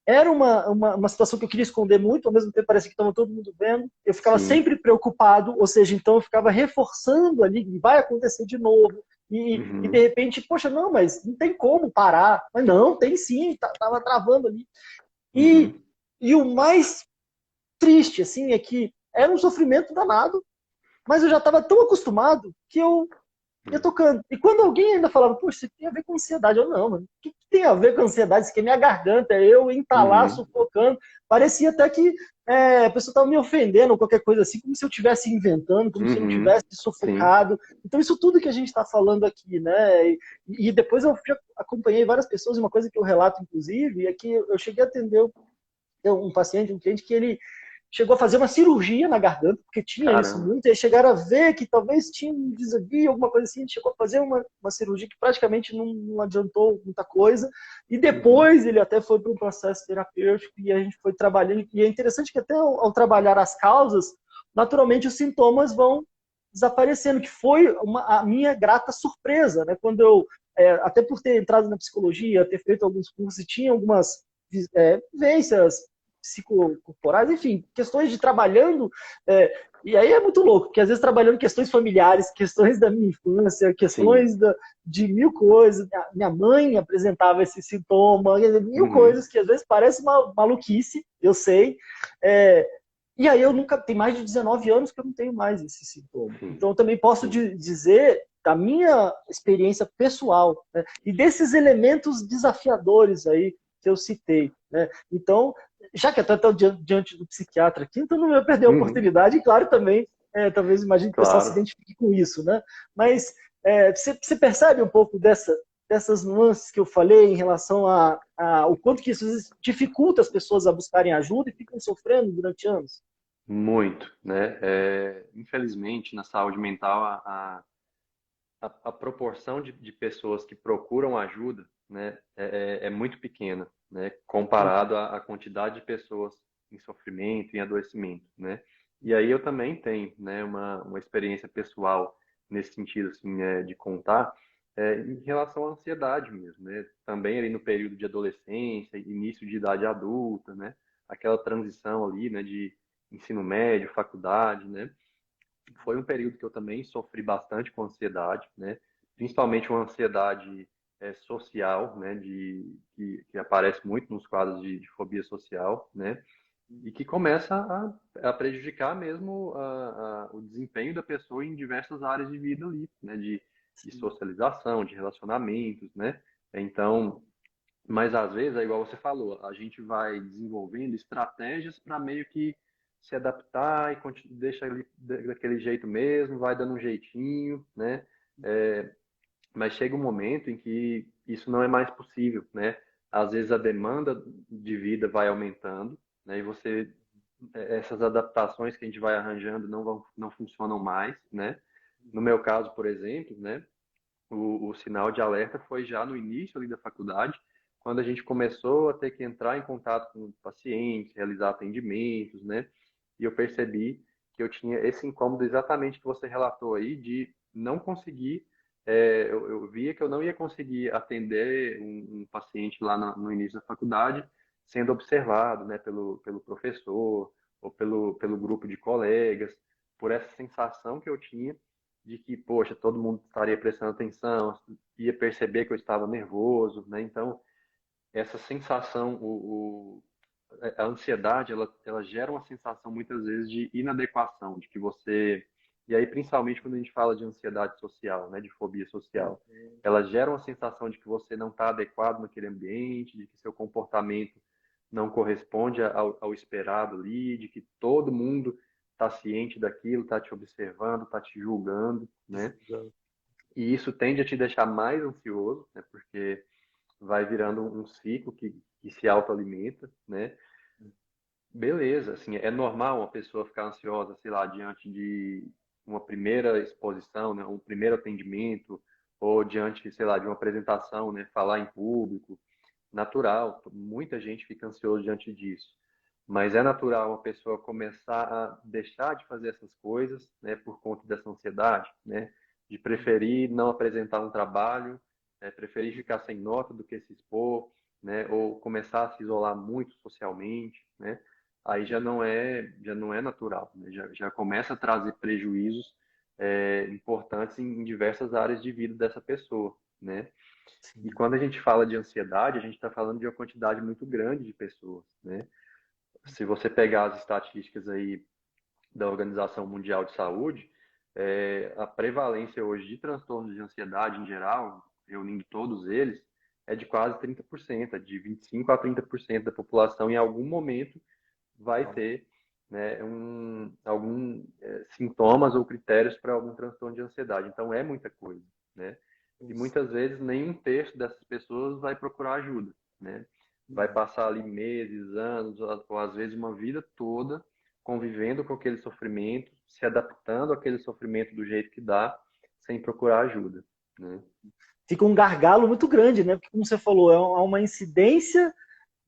era uma situação que eu queria esconder muito, ao mesmo tempo parecia que estava todo mundo vendo. Eu ficava Sim. sempre preocupado, ou seja, então eu ficava reforçando ali que vai acontecer de novo. E de Uhum. repente, poxa, não, mas não tem como parar. Mas não, tem sim, tava travando ali. E, Uhum. e o mais triste, assim, é que era um sofrimento danado, mas eu já estava tão acostumado que eu ia Uhum. tocando. E quando alguém ainda falava, poxa, isso tem a ver com ansiedade, eu não, mano. O que tem a ver com ansiedade? Isso aqui é minha garganta, é eu entalar, Uhum. sufocando. Parecia até que a pessoa estava me ofendendo ou qualquer coisa assim, como se eu estivesse inventando, como se eu não Uhum. tivesse Sim. sufocado. Então, isso tudo que a gente está falando aqui, né? E depois eu já acompanhei várias pessoas, e uma coisa que eu relato, inclusive, é que eu cheguei a atender um paciente, um cliente, que ele chegou a fazer uma cirurgia na garganta, porque tinha isso Caramba. muito, e aí chegaram a ver que talvez tinha um desvio, alguma coisa assim, chegou a fazer uma cirurgia que praticamente não adiantou muita coisa, e Uhum. depois ele até foi para um processo terapêutico, e a gente foi trabalhando, e é interessante que até ao trabalhar as causas, naturalmente os sintomas vão desaparecendo, que foi a minha grata surpresa, né? Quando eu, até por ter entrado na psicologia, ter feito alguns cursos, e tinha algumas vivências psicocorporais, enfim, questões de trabalhando, e aí é muito louco, porque às vezes trabalhando questões familiares, questões da minha infância, Sim. questões de mil coisas, minha mãe apresentava esse sintoma, mil Uhum. coisas que às vezes parece uma maluquice, eu sei, e aí eu nunca, tem mais de 19 anos que eu não tenho mais esse sintoma. Sim. Então eu também posso Sim. dizer da minha experiência pessoal, né? E desses elementos desafiadores aí que eu citei, né? Então, já que eu estou diante do psiquiatra aqui, então não vou perder a Uhum, oportunidade, e claro também, talvez imagine que o pessoal se claro. identifique com isso, né? Mas você percebe um pouco dessas nuances que eu falei em relação o quanto que isso dificulta as pessoas a buscarem ajuda e ficam sofrendo durante anos? Muito, né? Infelizmente, na saúde mental, a proporção de pessoas que procuram ajuda, né, é muito pequena, né, Uhum. comparado à quantidade de pessoas em sofrimento, em adoecimento, né? E aí eu também tenho, né, uma experiência pessoal nesse sentido, assim, de contar, em relação à ansiedade mesmo, né? Também ali no período de adolescência, início de idade adulta, né? Aquela transição ali, né, de ensino médio, faculdade, né? Foi um período que eu também sofri bastante com ansiedade, né? Principalmente uma ansiedade social, né? Que aparece muito nos quadros de fobia social, né? E que começa a prejudicar mesmo o desempenho da pessoa em diversas áreas de vida ali, né? De Sim. socialização, de relacionamentos, né? Então, mas às vezes, é igual você falou, a gente vai desenvolvendo estratégias para meio que se adaptar e deixa ele daquele jeito mesmo, vai dando um jeitinho, né? É, mas chega um momento em que isso não é mais possível, né? Às vezes a demanda de vida vai aumentando, né? E essas adaptações que a gente vai arranjando não funcionam mais, né? No meu caso, por exemplo, né? O sinal de alerta foi já no início ali da faculdade, quando a gente começou a ter que entrar em contato com pacientes, realizar atendimentos, né? E eu percebi que eu tinha esse incômodo exatamente que você relatou aí, de não conseguir, eu via que eu não ia conseguir atender um paciente lá no início da faculdade, sendo observado, né, pelo professor ou pelo grupo de colegas, por essa sensação que eu tinha de que, poxa, todo mundo estaria prestando atenção, ia perceber que eu estava nervoso, né? Então, essa sensação, a ansiedade, ela gera uma sensação muitas vezes de inadequação, de que você. E aí, principalmente quando a gente fala de ansiedade social, né, de fobia social, ela gera uma sensação de que você não está adequado naquele ambiente, de que seu comportamento não corresponde ao esperado ali, de que todo mundo está ciente daquilo, está te observando, está te julgando, né? E isso tende a te deixar mais ansioso, né? Porque vai virando um ciclo que se autoalimenta, né? Beleza, assim, é normal uma pessoa ficar ansiosa, sei lá, diante de uma primeira exposição, né? Um primeiro atendimento, ou diante, sei lá, de uma apresentação, né? Falar em público, natural, muita gente fica ansioso diante disso. Mas é natural uma pessoa começar a deixar de fazer essas coisas, né, por conta dessa ansiedade, né, de preferir não apresentar um trabalho, preferir ficar sem nota do que se expor, né, ou começar a se isolar muito socialmente, né, aí já não é natural, né, já começa a trazer prejuízos importantes em diversas áreas de vida dessa pessoa, né. E Sim. quando a gente fala de ansiedade, a gente está falando de uma quantidade muito grande de pessoas, né? Se você pegar as estatísticas aí da Organização Mundial de Saúde, a prevalência hoje de transtornos de ansiedade em geral, reunindo todos eles, é de quase 30%, é de 25 a 30% da população em algum momento vai ter, né, algum sintomas ou critérios para algum transtorno de ansiedade. Então é muita coisa, né? E muitas vezes nem um terço dessas pessoas vai procurar ajuda, né? Vai passar ali meses, anos, ou às vezes uma vida toda convivendo com aquele sofrimento, se adaptando àquele sofrimento do jeito que dá, sem procurar ajuda, né? Fica um gargalo muito grande, né? Porque, como você falou, há uma incidência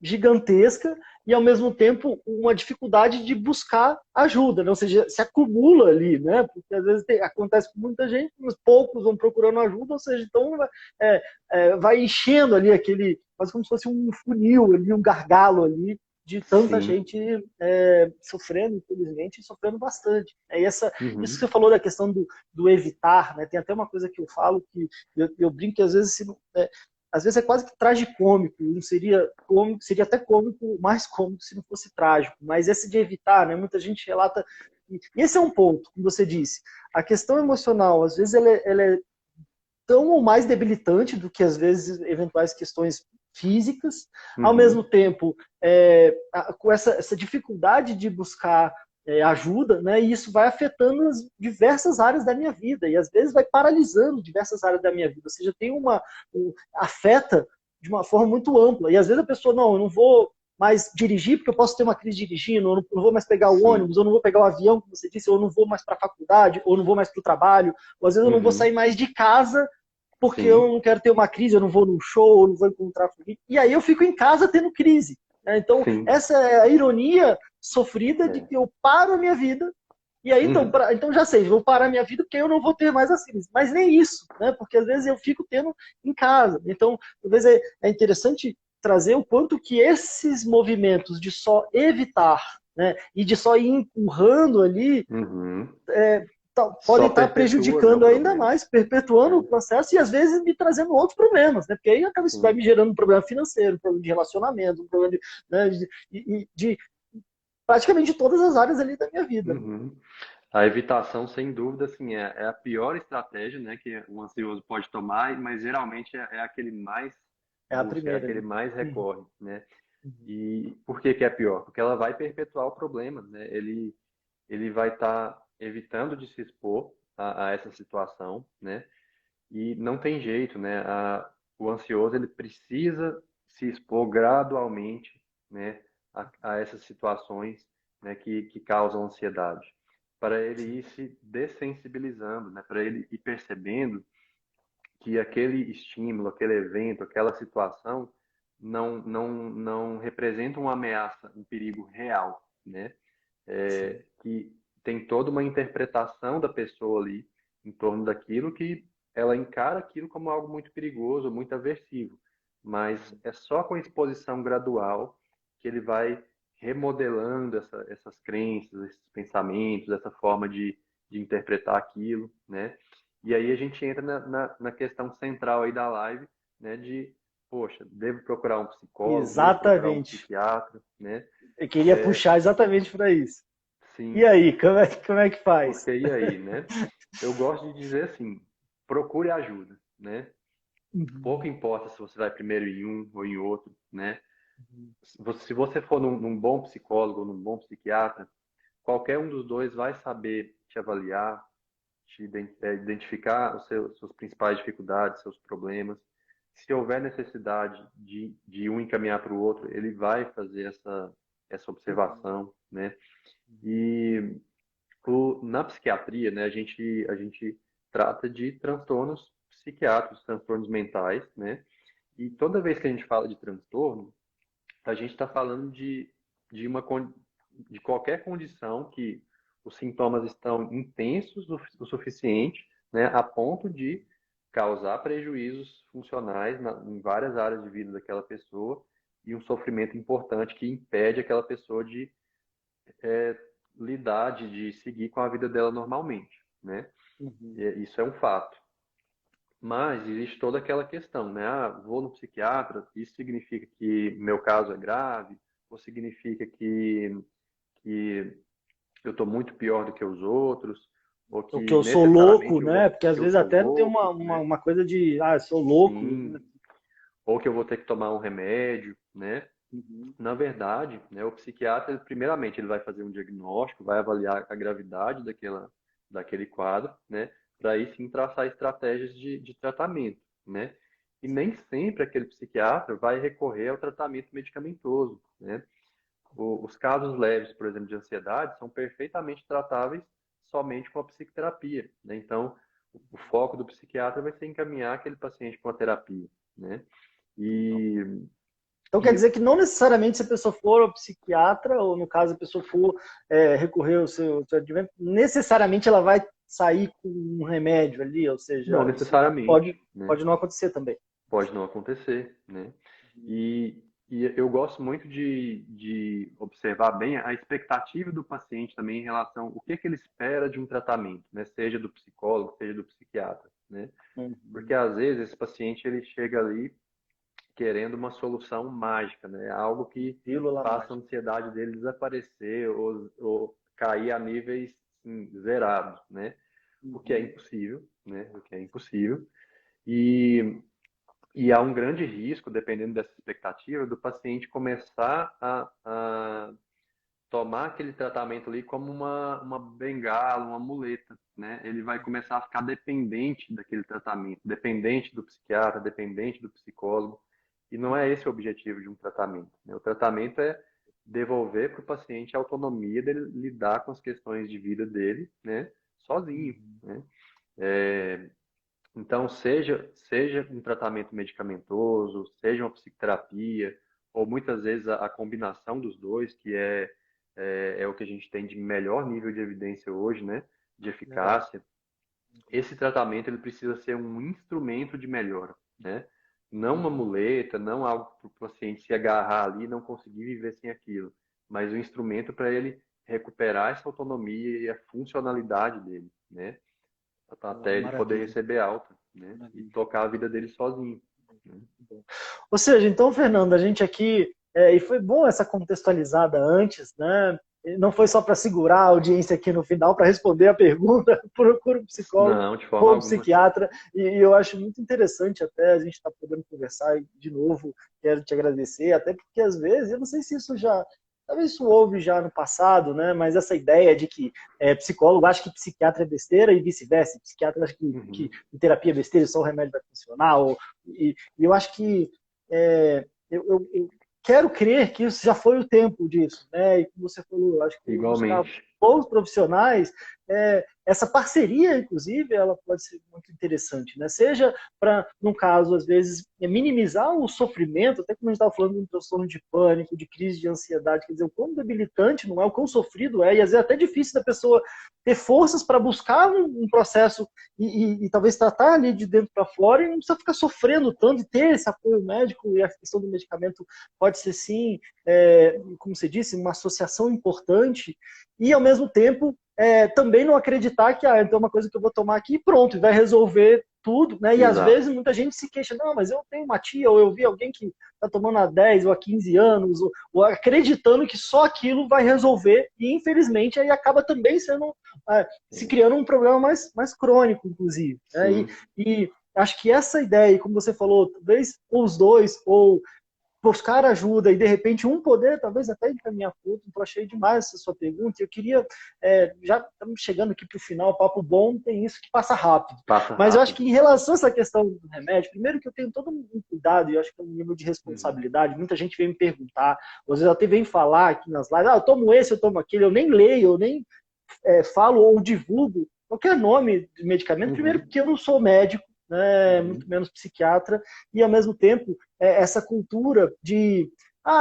gigantesca e, ao mesmo tempo, uma dificuldade de buscar ajuda, né? Ou seja, se acumula ali, né? Porque às vezes acontece com muita gente, mas poucos vão procurando ajuda, ou seja, então vai enchendo ali aquele, quase como se fosse um funil ali, um gargalo ali, de tanta Sim. gente sofrendo, infelizmente, e sofrendo bastante. Isso que Uhum. você falou da questão do evitar, né? Tem até uma coisa que eu falo que eu brinco que às vezes é quase que tragicômico, não seria cômico, seria até cômico, mais cômico se não fosse trágico, mas esse de evitar, né? Muita gente relata, e esse é um ponto, como você disse, a questão emocional, às vezes ela é tão ou mais debilitante do que, às vezes, eventuais questões físicas. Ao mesmo Uhum. tempo, com essa dificuldade de buscar ajuda, né? E isso vai afetando as diversas áreas da minha vida e às vezes vai paralisando diversas áreas da minha vida. Ou seja, afeta de uma forma muito ampla. E às vezes a pessoa, não, eu não vou mais dirigir porque eu posso ter uma crise dirigindo, ou não vou mais pegar o Sim. ônibus, ou não vou pegar o avião, como você disse, ou não vou mais para a faculdade, ou não vou mais para o trabalho, ou às vezes eu não vou sair Uhum. mais de casa porque eu Sim. não quero ter uma crise, eu não vou num show, eu não vou encontrar família. E aí eu fico em casa tendo crise. Né? Então, Sim. essa é a ironia sofrida de É. que eu paro a minha vida, e aí Uhum. então já sei, vou parar a minha vida porque eu não vou ter mais as crises. Mas nem isso, né? Porque às vezes eu fico tendo em casa. Então, talvez é interessante trazer o quanto que esses movimentos de só evitar, né, e de só ir empurrando ali, Uhum. podem Só estar perpetua, né, o prejudicando ainda problema. mais, perpetuando o É. processo e às vezes me trazendo outros problemas, né? Porque aí acaba isso vai Sim. me gerando um problema financeiro, um problema de relacionamento, um problema né, de praticamente todas as áreas ali da minha vida. Uhum. A evitação, sem dúvida, assim, é a pior estratégia, né, que um ansioso pode tomar, mas geralmente é aquele mais É a busca, é primeira aquele ali. mais Uhum, recorre, né? uhum, E por que que é pior? Porque ela vai perpetuar o problema, né? Ele vai estar evitando de se expor a essa situação, né? E não tem jeito, né? O ansioso ele precisa se expor gradualmente, né? A essas situações, né? Que causam ansiedade, para ele ir se dessensibilizando, né? Para ele ir percebendo que aquele estímulo, aquele evento, aquela situação não representa uma ameaça, um perigo real, né? sim. Que tem toda uma interpretação da pessoa ali em torno daquilo que ela encara aquilo como algo muito perigoso, muito aversivo. Mas é só com exposição gradual que ele vai remodelando essas crenças, esses pensamentos, essa forma de interpretar aquilo, né? E aí a gente entra na questão central aí da live, né? De, poxa, devo procurar um psicólogo, devo procurar um Exatamente. psiquiatra, né? Eu queria É, puxar exatamente para isso. E sim, aí, como é que faz? porque e aí, né? Eu gosto de dizer assim, procure ajuda, né? Pouco Uhum, importa se você vai primeiro em um ou em outro, né? uhum, Se você for num bom psicólogo ou num bom psiquiatra, qualquer um dos dois vai saber te avaliar, identificar suas principais dificuldades, seus problemas. Se houver necessidade de um encaminhar para o outro, ele vai fazer essa uhum, observação, né? uhum. E na psiquiatria, né, a gente trata de transtornos psiquiátricos, transtornos mentais, né? E toda vez que a gente fala de transtorno, a gente está falando de uma de qualquer condição que os sintomas estão intensos o suficiente, né, a ponto de causar prejuízos funcionais em várias áreas de vida daquela pessoa e um sofrimento importante que impede aquela pessoa de lidar, de seguir com a vida dela normalmente, né? Uhum. Isso é um fato. Mas existe toda aquela questão, né? Ah, vou no psiquiatra, isso significa que meu caso é grave? Ou significa que eu estou muito pior do que os outros? Ou O que que eu sou louco, necessariamente né? Porque às que eu vezes sou até tem louco, né? uma coisa de, eu sou louco. Né? Sim. Ou que eu vou ter que tomar um remédio, né? Uhum. Na verdade, né, o psiquiatra, primeiramente, ele vai fazer um diagnóstico, vai avaliar a gravidade daquele quadro, né, para aí sim traçar estratégias de tratamento, né. E nem sempre aquele psiquiatra vai recorrer ao tratamento medicamentoso, né. Os casos leves, por exemplo, de ansiedade, são perfeitamente tratáveis somente com a psicoterapia, né. Então, o foco do psiquiatra vai ser encaminhar aquele paciente para uma terapia, né. E, Então quer e dizer que não necessariamente se a pessoa for ao psiquiatra, ou no caso a pessoa for recorrer ao seu advento, necessariamente ela vai sair com um remédio ali, ou não seja, isso necessariamente, né? pode não acontecer também. Pode não acontecer, né? E eu gosto muito de observar bem a expectativa do paciente também em relação ao que ele espera de um tratamento, né? Seja do psicólogo, seja do psiquiatra, né? Porque Uhum. às vezes esse paciente ele chega ali querendo uma solução mágica, né? Algo que Pílula faça a mágica. ansiedade dele desaparecer ou cair a níveis assim, zerados, né? O que é Uhum. impossível, né? O que é impossível. E, e há um grande risco, dependendo dessa expectativa, do paciente começar a tomar aquele tratamento ali como uma bengala, uma muleta, né? Ele vai começar a ficar dependente daquele tratamento, dependente do psiquiatra, dependente do psicólogo, e não é esse o objetivo de um tratamento, né? O tratamento é devolver para o paciente a autonomia dele lidar com as questões de vida dele, né? Sozinho, né? É, então, seja um tratamento medicamentoso, seja uma psicoterapia, ou muitas vezes a combinação dos dois, que é o que a gente tem de melhor nível de evidência hoje, né? De Legal. eficácia. Esse tratamento ele precisa ser um instrumento de melhora, né? Não uma muleta, não algo para o paciente se agarrar ali e não conseguir viver sem aquilo, mas um instrumento para ele recuperar essa autonomia e a funcionalidade dele, né? Até ele poder Maravilha. receber alta, né? E Maravilha. tocar a vida dele sozinho, né? Ou seja, então, Fernando, a gente aqui, e foi bom essa contextualizada antes, né? Não foi só para segurar a audiência aqui no final, para responder a pergunta, procura um psicólogo Não, de forma ou um alguma. psiquiatra, e eu acho muito interessante até a gente estar podendo conversar, e de novo, quero te agradecer, até porque às vezes, eu não sei se isso já, talvez isso houve já no passado, né? Mas essa ideia de que psicólogo acha que psiquiatra é besteira e vice-versa, psiquiatra acha que terapia é besteira e só o remédio vai funcionar, e eu acho que eu quero crer que isso já foi o tempo disso, né? E como você falou, acho que buscar Igualmente. bons profissionais, essa parceria, inclusive, ela pode ser muito interessante, né? Seja para, no caso, às vezes, minimizar o sofrimento, até como a gente estava falando de um transtorno de pânico, de crise de ansiedade, quer dizer, o quão debilitante não é, o quão sofrido é, e às vezes é até difícil da pessoa ter forças para buscar um processo e talvez tratar ali de dentro para fora e não precisa ficar sofrendo tanto e ter esse apoio médico e a questão do medicamento pode ser sim, como você disse, uma associação importante e ao mesmo tempo também não acreditar que então é uma coisa que eu vou tomar aqui e pronto, e vai resolver tudo, né? E às Exato. vezes muita gente se queixa, não, mas eu tenho uma tia, ou eu vi alguém que está tomando há 10 ou há 15 anos, ou acreditando que só aquilo vai resolver, e infelizmente aí acaba também sendo, se criando um problema mais crônico, inclusive. Né? Sim. E acho que essa ideia, como você falou, talvez os dois, ou buscar ajuda e de repente um poder, talvez até encaminhar para o outro. Então, achei demais essa sua pergunta. Eu queria, já estamos chegando aqui para o final, papo bom, tem isso que passa rápido. Passa Mas eu acho rápido. que em relação a essa questão do remédio, primeiro que eu tenho todo um cuidado e eu acho que é um nível de responsabilidade. Muita gente vem me perguntar, às vezes até vem falar aqui nas lives, eu tomo esse, eu tomo aquele, eu nem leio, eu nem falo ou divulgo qualquer nome de medicamento, primeiro Uhum. porque eu não sou médico, né, muito Uhum. menos psiquiatra, e ao mesmo tempo essa cultura de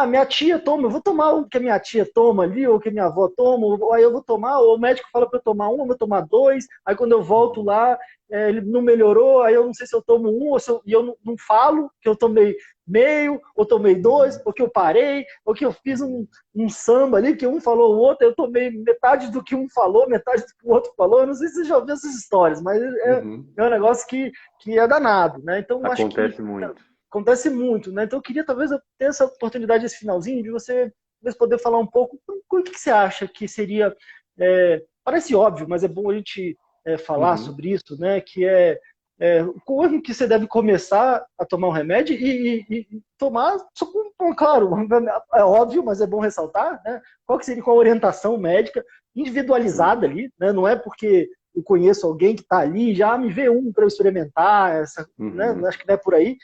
minha tia toma, eu vou tomar o que a minha tia toma ali, ou o que a minha avó toma, ou aí eu vou tomar, ou o médico fala para eu tomar um, eu vou tomar dois, aí quando eu volto Uhum. lá, ele não melhorou, aí eu não sei se eu tomo um, ou se eu, e eu não falo que eu tomei meio, ou tomei dois, Uhum. ou que eu parei, ou que eu fiz um samba ali, que um falou o outro, eu tomei metade do que um falou, metade do que o outro falou, eu não sei se você já ouviu essas histórias, mas Uhum. é um negócio que é danado, né? Então, eu acho que Acontece muito. acontece muito, né? Então, eu queria talvez eu ter essa oportunidade, esse finalzinho, de você talvez poder falar um pouco o que você acha que seria, parece óbvio, mas é bom a gente falar Uhum. sobre isso, né? Que como que você deve começar a tomar um remédio e tomar, só com, claro, é óbvio, mas é bom ressaltar, né? Qual que seria a orientação médica Sim. individualizada ali, né? Não é porque eu conheço alguém que está ali, já me vê um para eu experimentar, né? Uhum. Acho que não é por aí.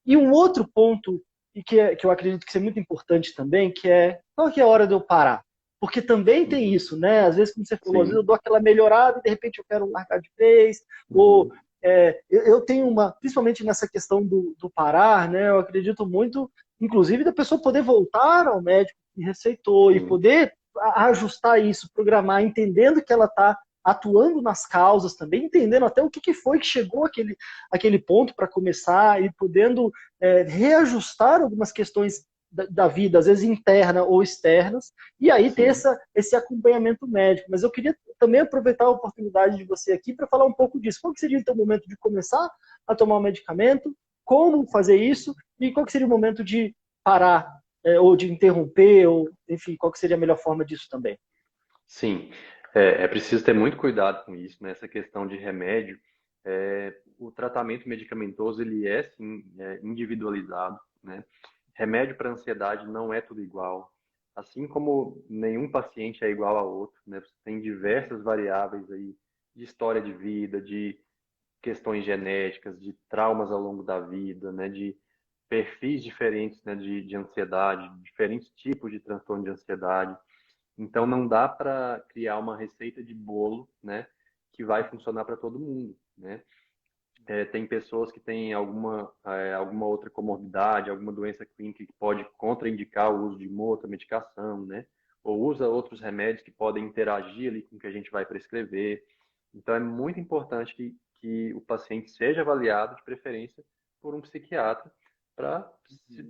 E um outro ponto, e que eu acredito que é muito importante também, que qual que é a hora de eu parar? Porque também tem Uhum. isso, né? Às vezes, como você falou, às vezes eu Sim. dou aquela melhorada e de repente eu quero largar de vez, ou Uhum. eu tenho principalmente nessa questão do parar, né? Eu acredito muito, inclusive, da pessoa poder voltar ao médico que receitou e Sim. poder ajustar isso, programar, entendendo que ela está atuando nas causas também, entendendo até o que foi que chegou aquele ponto para começar e podendo reajustar algumas questões da vida, às vezes interna ou externas, e aí ter Sim. esse acompanhamento médico. Mas eu queria também aproveitar a oportunidade de você aqui para falar um pouco disso. Qual que seria então o momento de começar a tomar o medicamento, como fazer isso, e qual que seria o momento de parar, ou de interromper, ou enfim, qual que seria a melhor forma disso também? Sim. É preciso ter muito cuidado com isso, né? Essa questão de remédio. O tratamento medicamentoso, ele é, sim, individualizado, né? Remédio para ansiedade não é tudo igual. Assim como nenhum paciente é igual ao outro, né? Você tem diversas variáveis aí de história de vida, de questões genéticas, de traumas ao longo da vida, né? De perfis diferentes, né? De ansiedade, diferentes tipos de transtorno de ansiedade. Então, não dá para criar uma receita de bolo, né? Que vai funcionar para todo mundo, né? Tem pessoas que têm alguma outra comorbidade, alguma doença clínica que pode contraindicar o uso de uma outra medicação, né? Ou usa outros remédios que podem interagir ali com o que a gente vai prescrever. Então, é muito importante que o paciente seja avaliado, de preferência, por um psiquiatra, para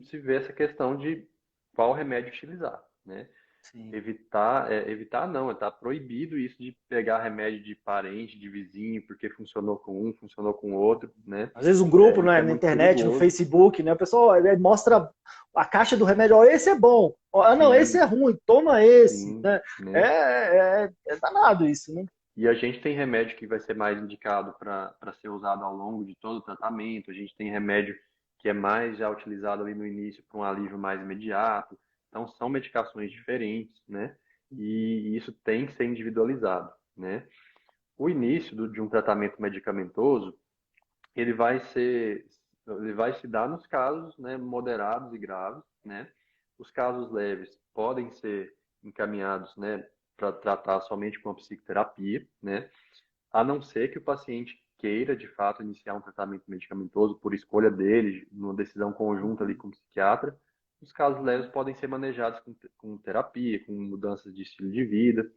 se ver essa questão de qual remédio utilizar, né? Sim. Evitar não, está proibido isso de pegar remédio de parente, de vizinho, porque funcionou com um, funcionou com o outro, né? Às vezes um grupo, Isso né, é na muito internet, no perigoso. Facebook, né, o pessoal mostra a caixa do remédio, ó, esse é bom, ó, não, esse é Sim, ruim, toma esse, sim, né? né? É danado isso, né? E a gente tem remédio que vai ser mais indicado para ser usado ao longo de todo o tratamento. A gente tem remédio que é mais já utilizado ali no início para um alívio mais imediato. Então, são medicações diferentes, né? E isso tem que ser individualizado, né? O início de um tratamento medicamentoso, ele vai ser, ele vai se dar nos casos, né, moderados e graves, né? Os casos leves podem ser encaminhados, né, para tratar somente com a psicoterapia, né? A não ser que o paciente queira, de fato, iniciar um tratamento medicamentoso por escolha dele, numa decisão conjunta ali com o psiquiatra. Os casos leves podem ser manejados com terapia, com mudanças de estilo de vida.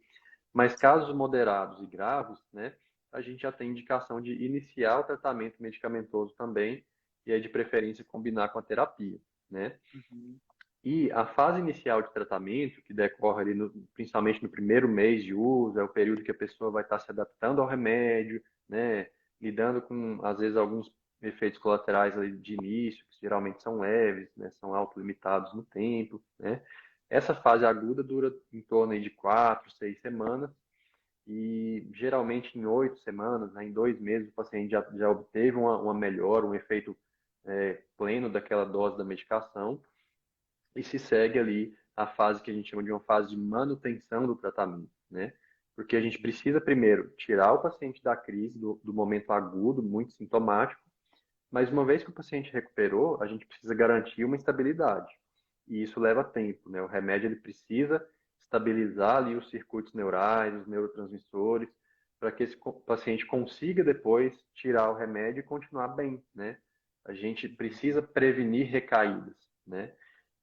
Mas casos moderados e graves, né, a gente já tem indicação de iniciar o tratamento medicamentoso também, e aí de preferência combinar com a terapia, né? Uhum. E a fase inicial de tratamento, que decorre ali principalmente no primeiro mês de uso, é o período que a pessoa vai estar se adaptando ao remédio, né, lidando com, às vezes, alguns efeitos colaterais ali de início, que geralmente são leves, né, são autolimitados no tempo, né? Essa fase aguda dura em torno aí de 4, 6 semanas, e geralmente em 8 semanas, né, em 2 meses, o paciente já obteve uma melhora, um efeito pleno daquela dose da medicação, e se segue ali a fase que a gente chama de uma fase de manutenção do tratamento, né? Porque a gente precisa primeiro tirar o paciente da crise, do momento agudo, muito sintomático, mas uma vez que o paciente recuperou, a gente precisa garantir uma estabilidade. E isso leva tempo, né? O remédio ele precisa estabilizar ali os circuitos neurais, os neurotransmissores, para que esse paciente consiga depois tirar o remédio e continuar bem, né? A gente precisa prevenir recaídas, né?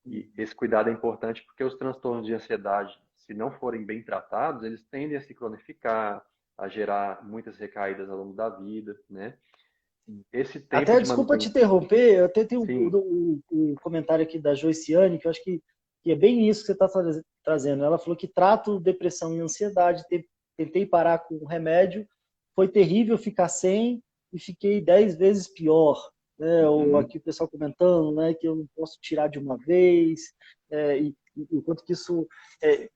E esse cuidado é importante porque os transtornos de ansiedade, se não forem bem tratados, eles tendem a se cronificar, a gerar muitas recaídas ao longo da vida, né? Esse tempo Até, de desculpa te manutenção. interromper, eu até tenho Sim, um comentário aqui da Joiciane, que eu acho que é bem isso que você está trazendo. Ela falou que trato depressão e ansiedade, tentei parar com o remédio, foi terrível ficar sem e fiquei 10 vezes pior. Né? Ou uhum, aqui o pessoal comentando, né, que eu não posso tirar de uma vez, e o quanto que isso,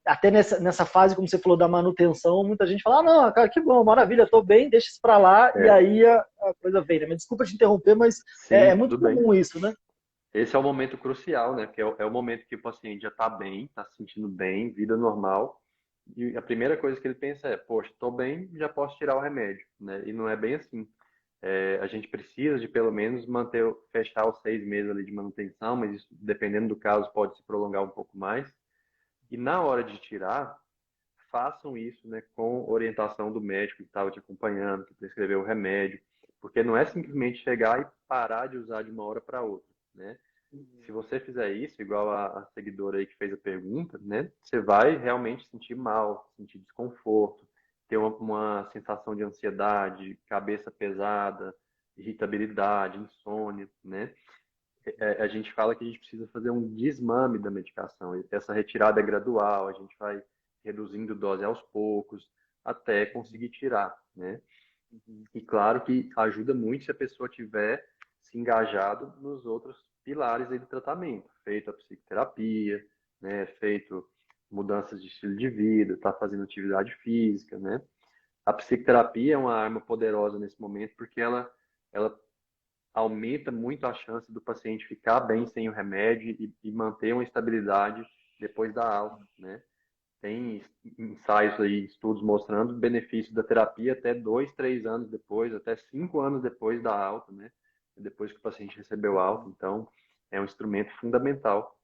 até nessa fase, como você falou, da manutenção, muita gente fala, ah, não, cara, que bom, maravilha, estou bem, deixa isso para lá, e é, aí a coisa vem, né? Mas desculpa te interromper, mas é sim, muito tudo bem. comum isso, né? Esse é o momento crucial, né? Que é o momento que o paciente já está bem, está se sentindo bem, vida normal. E a primeira coisa que ele pensa é, poxa, estou bem, já posso tirar o remédio, né? E não é bem assim. A gente precisa de pelo menos fechar os 6 meses ali de manutenção, mas isso, dependendo do caso, pode se prolongar um pouco mais. E na hora de tirar, façam isso, né, com orientação do médico que estava te acompanhando, que prescreveu o remédio, porque não é simplesmente chegar e parar de usar de uma hora para outra, né? Se você fizer isso, igual a seguidora aí que fez a pergunta, né, você vai realmente sentir mal, sentir desconforto, ter uma sensação de ansiedade, cabeça pesada, irritabilidade, insônia, né? A gente fala que a gente precisa fazer um desmame da medicação. Essa retirada é gradual, a gente vai reduzindo dose aos poucos até conseguir tirar, né? E claro que ajuda muito se a pessoa tiver se engajado nos outros pilares aí do tratamento, feito a psicoterapia, né? Feito mudanças de estilo de vida, tá fazendo atividade física, né? a psicoterapia é uma arma poderosa nesse momento, porque ela aumenta muito a chance do paciente ficar bem sem o remédio e manter uma estabilidade depois da alta, né? Tem ensaios aí, estudos mostrando benefícios da terapia até 2, 3 anos depois, até 5 anos depois da alta, né? Depois que o paciente recebeu alta. Então, é um instrumento fundamental.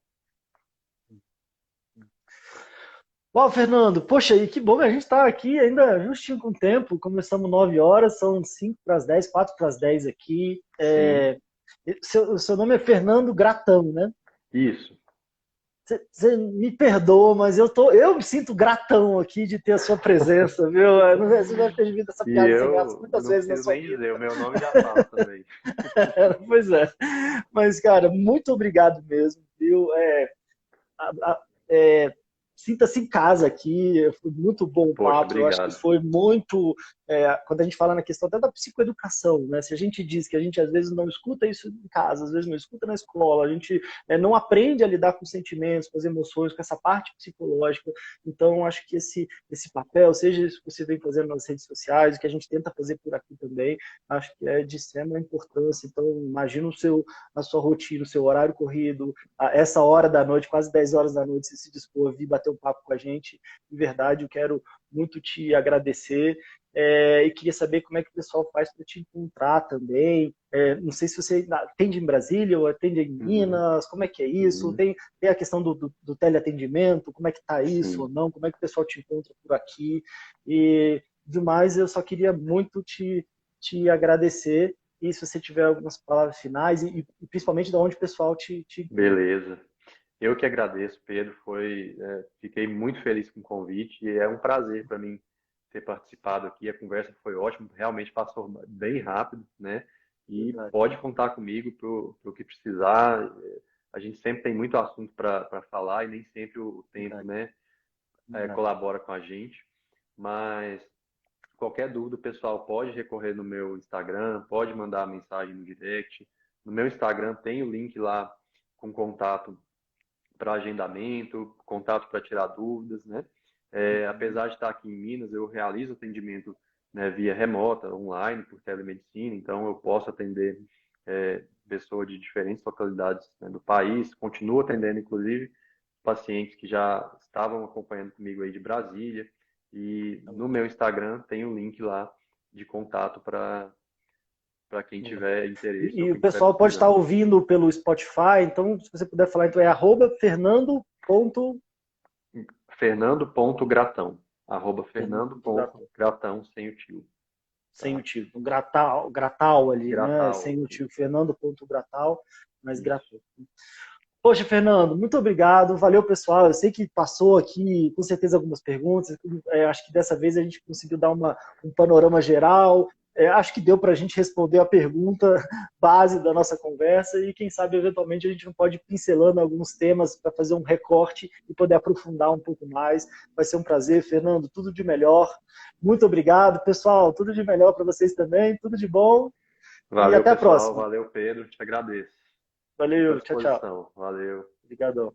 Bom, Fernando, poxa, e que bom que a gente está aqui ainda justinho com o tempo. Começamos 9 horas, são 5 para as 10, 4 para as 10 aqui. Sim, O seu nome é Fernando Gratão, né? isso. Você me perdoa, mas eu me sinto gratão aqui de ter a sua presença, viu? Você deve ter vivido essa E piada sem graça eu muitas não vezes na preciso sua nem vida. dizer, o meu nome já fala também. Pois é. Mas, cara, muito obrigado mesmo, viu? A- a- é, Sinta-se em casa aqui, foi muito bom o Poxa, papo, eu acho que obrigado. foi muito, quando a gente fala na questão até da psicoeducação, né? Se a gente diz que a gente às vezes não escuta isso em casa, às vezes não escuta na escola, a gente não aprende a lidar com sentimentos, com as emoções, com essa parte psicológica, então acho que esse papel, seja isso que você vem fazendo nas redes sociais, o que a gente tenta fazer por aqui também, acho que é de extrema importância, então imagina a sua rotina, o seu horário corrido, a essa hora da noite, quase 10 horas da noite, você se dispor a vir bater um papo com a gente. De verdade, eu quero muito te agradecer. E queria saber como é que o pessoal faz para te encontrar também. Não sei se você atende em Brasília ou atende em Uhum, Minas, como é que é isso? uhum, Tem a questão do teleatendimento, como é que está isso ou sim. não? Como é que o pessoal te encontra por aqui? E demais, eu só queria muito te agradecer e se você tiver algumas palavras finais e principalmente de onde o pessoal te encontra. Beleza. Eu que agradeço, Pedro. Fiquei muito feliz com o convite e é um prazer para mim ter participado aqui. A conversa foi ótima, realmente passou bem rápido, né? E Verdade. pode contar comigo para o que precisar. A gente sempre tem muito assunto para falar e nem sempre o tempo, Verdade, né, verdade. colabora com a gente. Mas qualquer dúvida, o pessoal pode recorrer no meu Instagram, pode mandar mensagem no direct. No meu Instagram tem o link lá com contato para agendamento, contato para tirar dúvidas, né? Apesar de estar aqui em Minas, eu realizo atendimento, né, via remota, online, por telemedicina, então eu posso atender pessoas de diferentes localidades, né, do país, continuo atendendo, inclusive, pacientes que já estavam acompanhando comigo aí de Brasília, e no meu Instagram tem um link lá de contato para quem tiver interesse ou E o quem estiver pessoal pode estar precisando. ouvindo pelo Spotify, então se você puder falar, então é @fernando. Fernando.gratão, Fernando Gratão, Fernando.gratão, sem o tio, sem o tá? tio, um gratal ali, né? Gratal, Sem o isso. tio, Fernando.gratal, mas Isso. Gratão. Poxa, Fernando, muito obrigado. Valeu, pessoal. Eu sei que passou aqui, com certeza, algumas perguntas. Acho que dessa vez a gente conseguiu dar um panorama geral. Acho que deu para a gente responder a pergunta base da nossa conversa e, quem sabe, eventualmente, a gente não pode ir pincelando alguns temas para fazer um recorte e poder aprofundar um pouco mais. Vai ser um prazer, Fernando. Tudo de melhor. Muito obrigado, pessoal. Tudo de melhor para vocês também. Tudo de bom. E Valeu, até a pessoal. próxima. Valeu, Pedro. Te agradeço. Fico à Valeu. Tchau, tchau. disposição. Valeu. Obrigadão.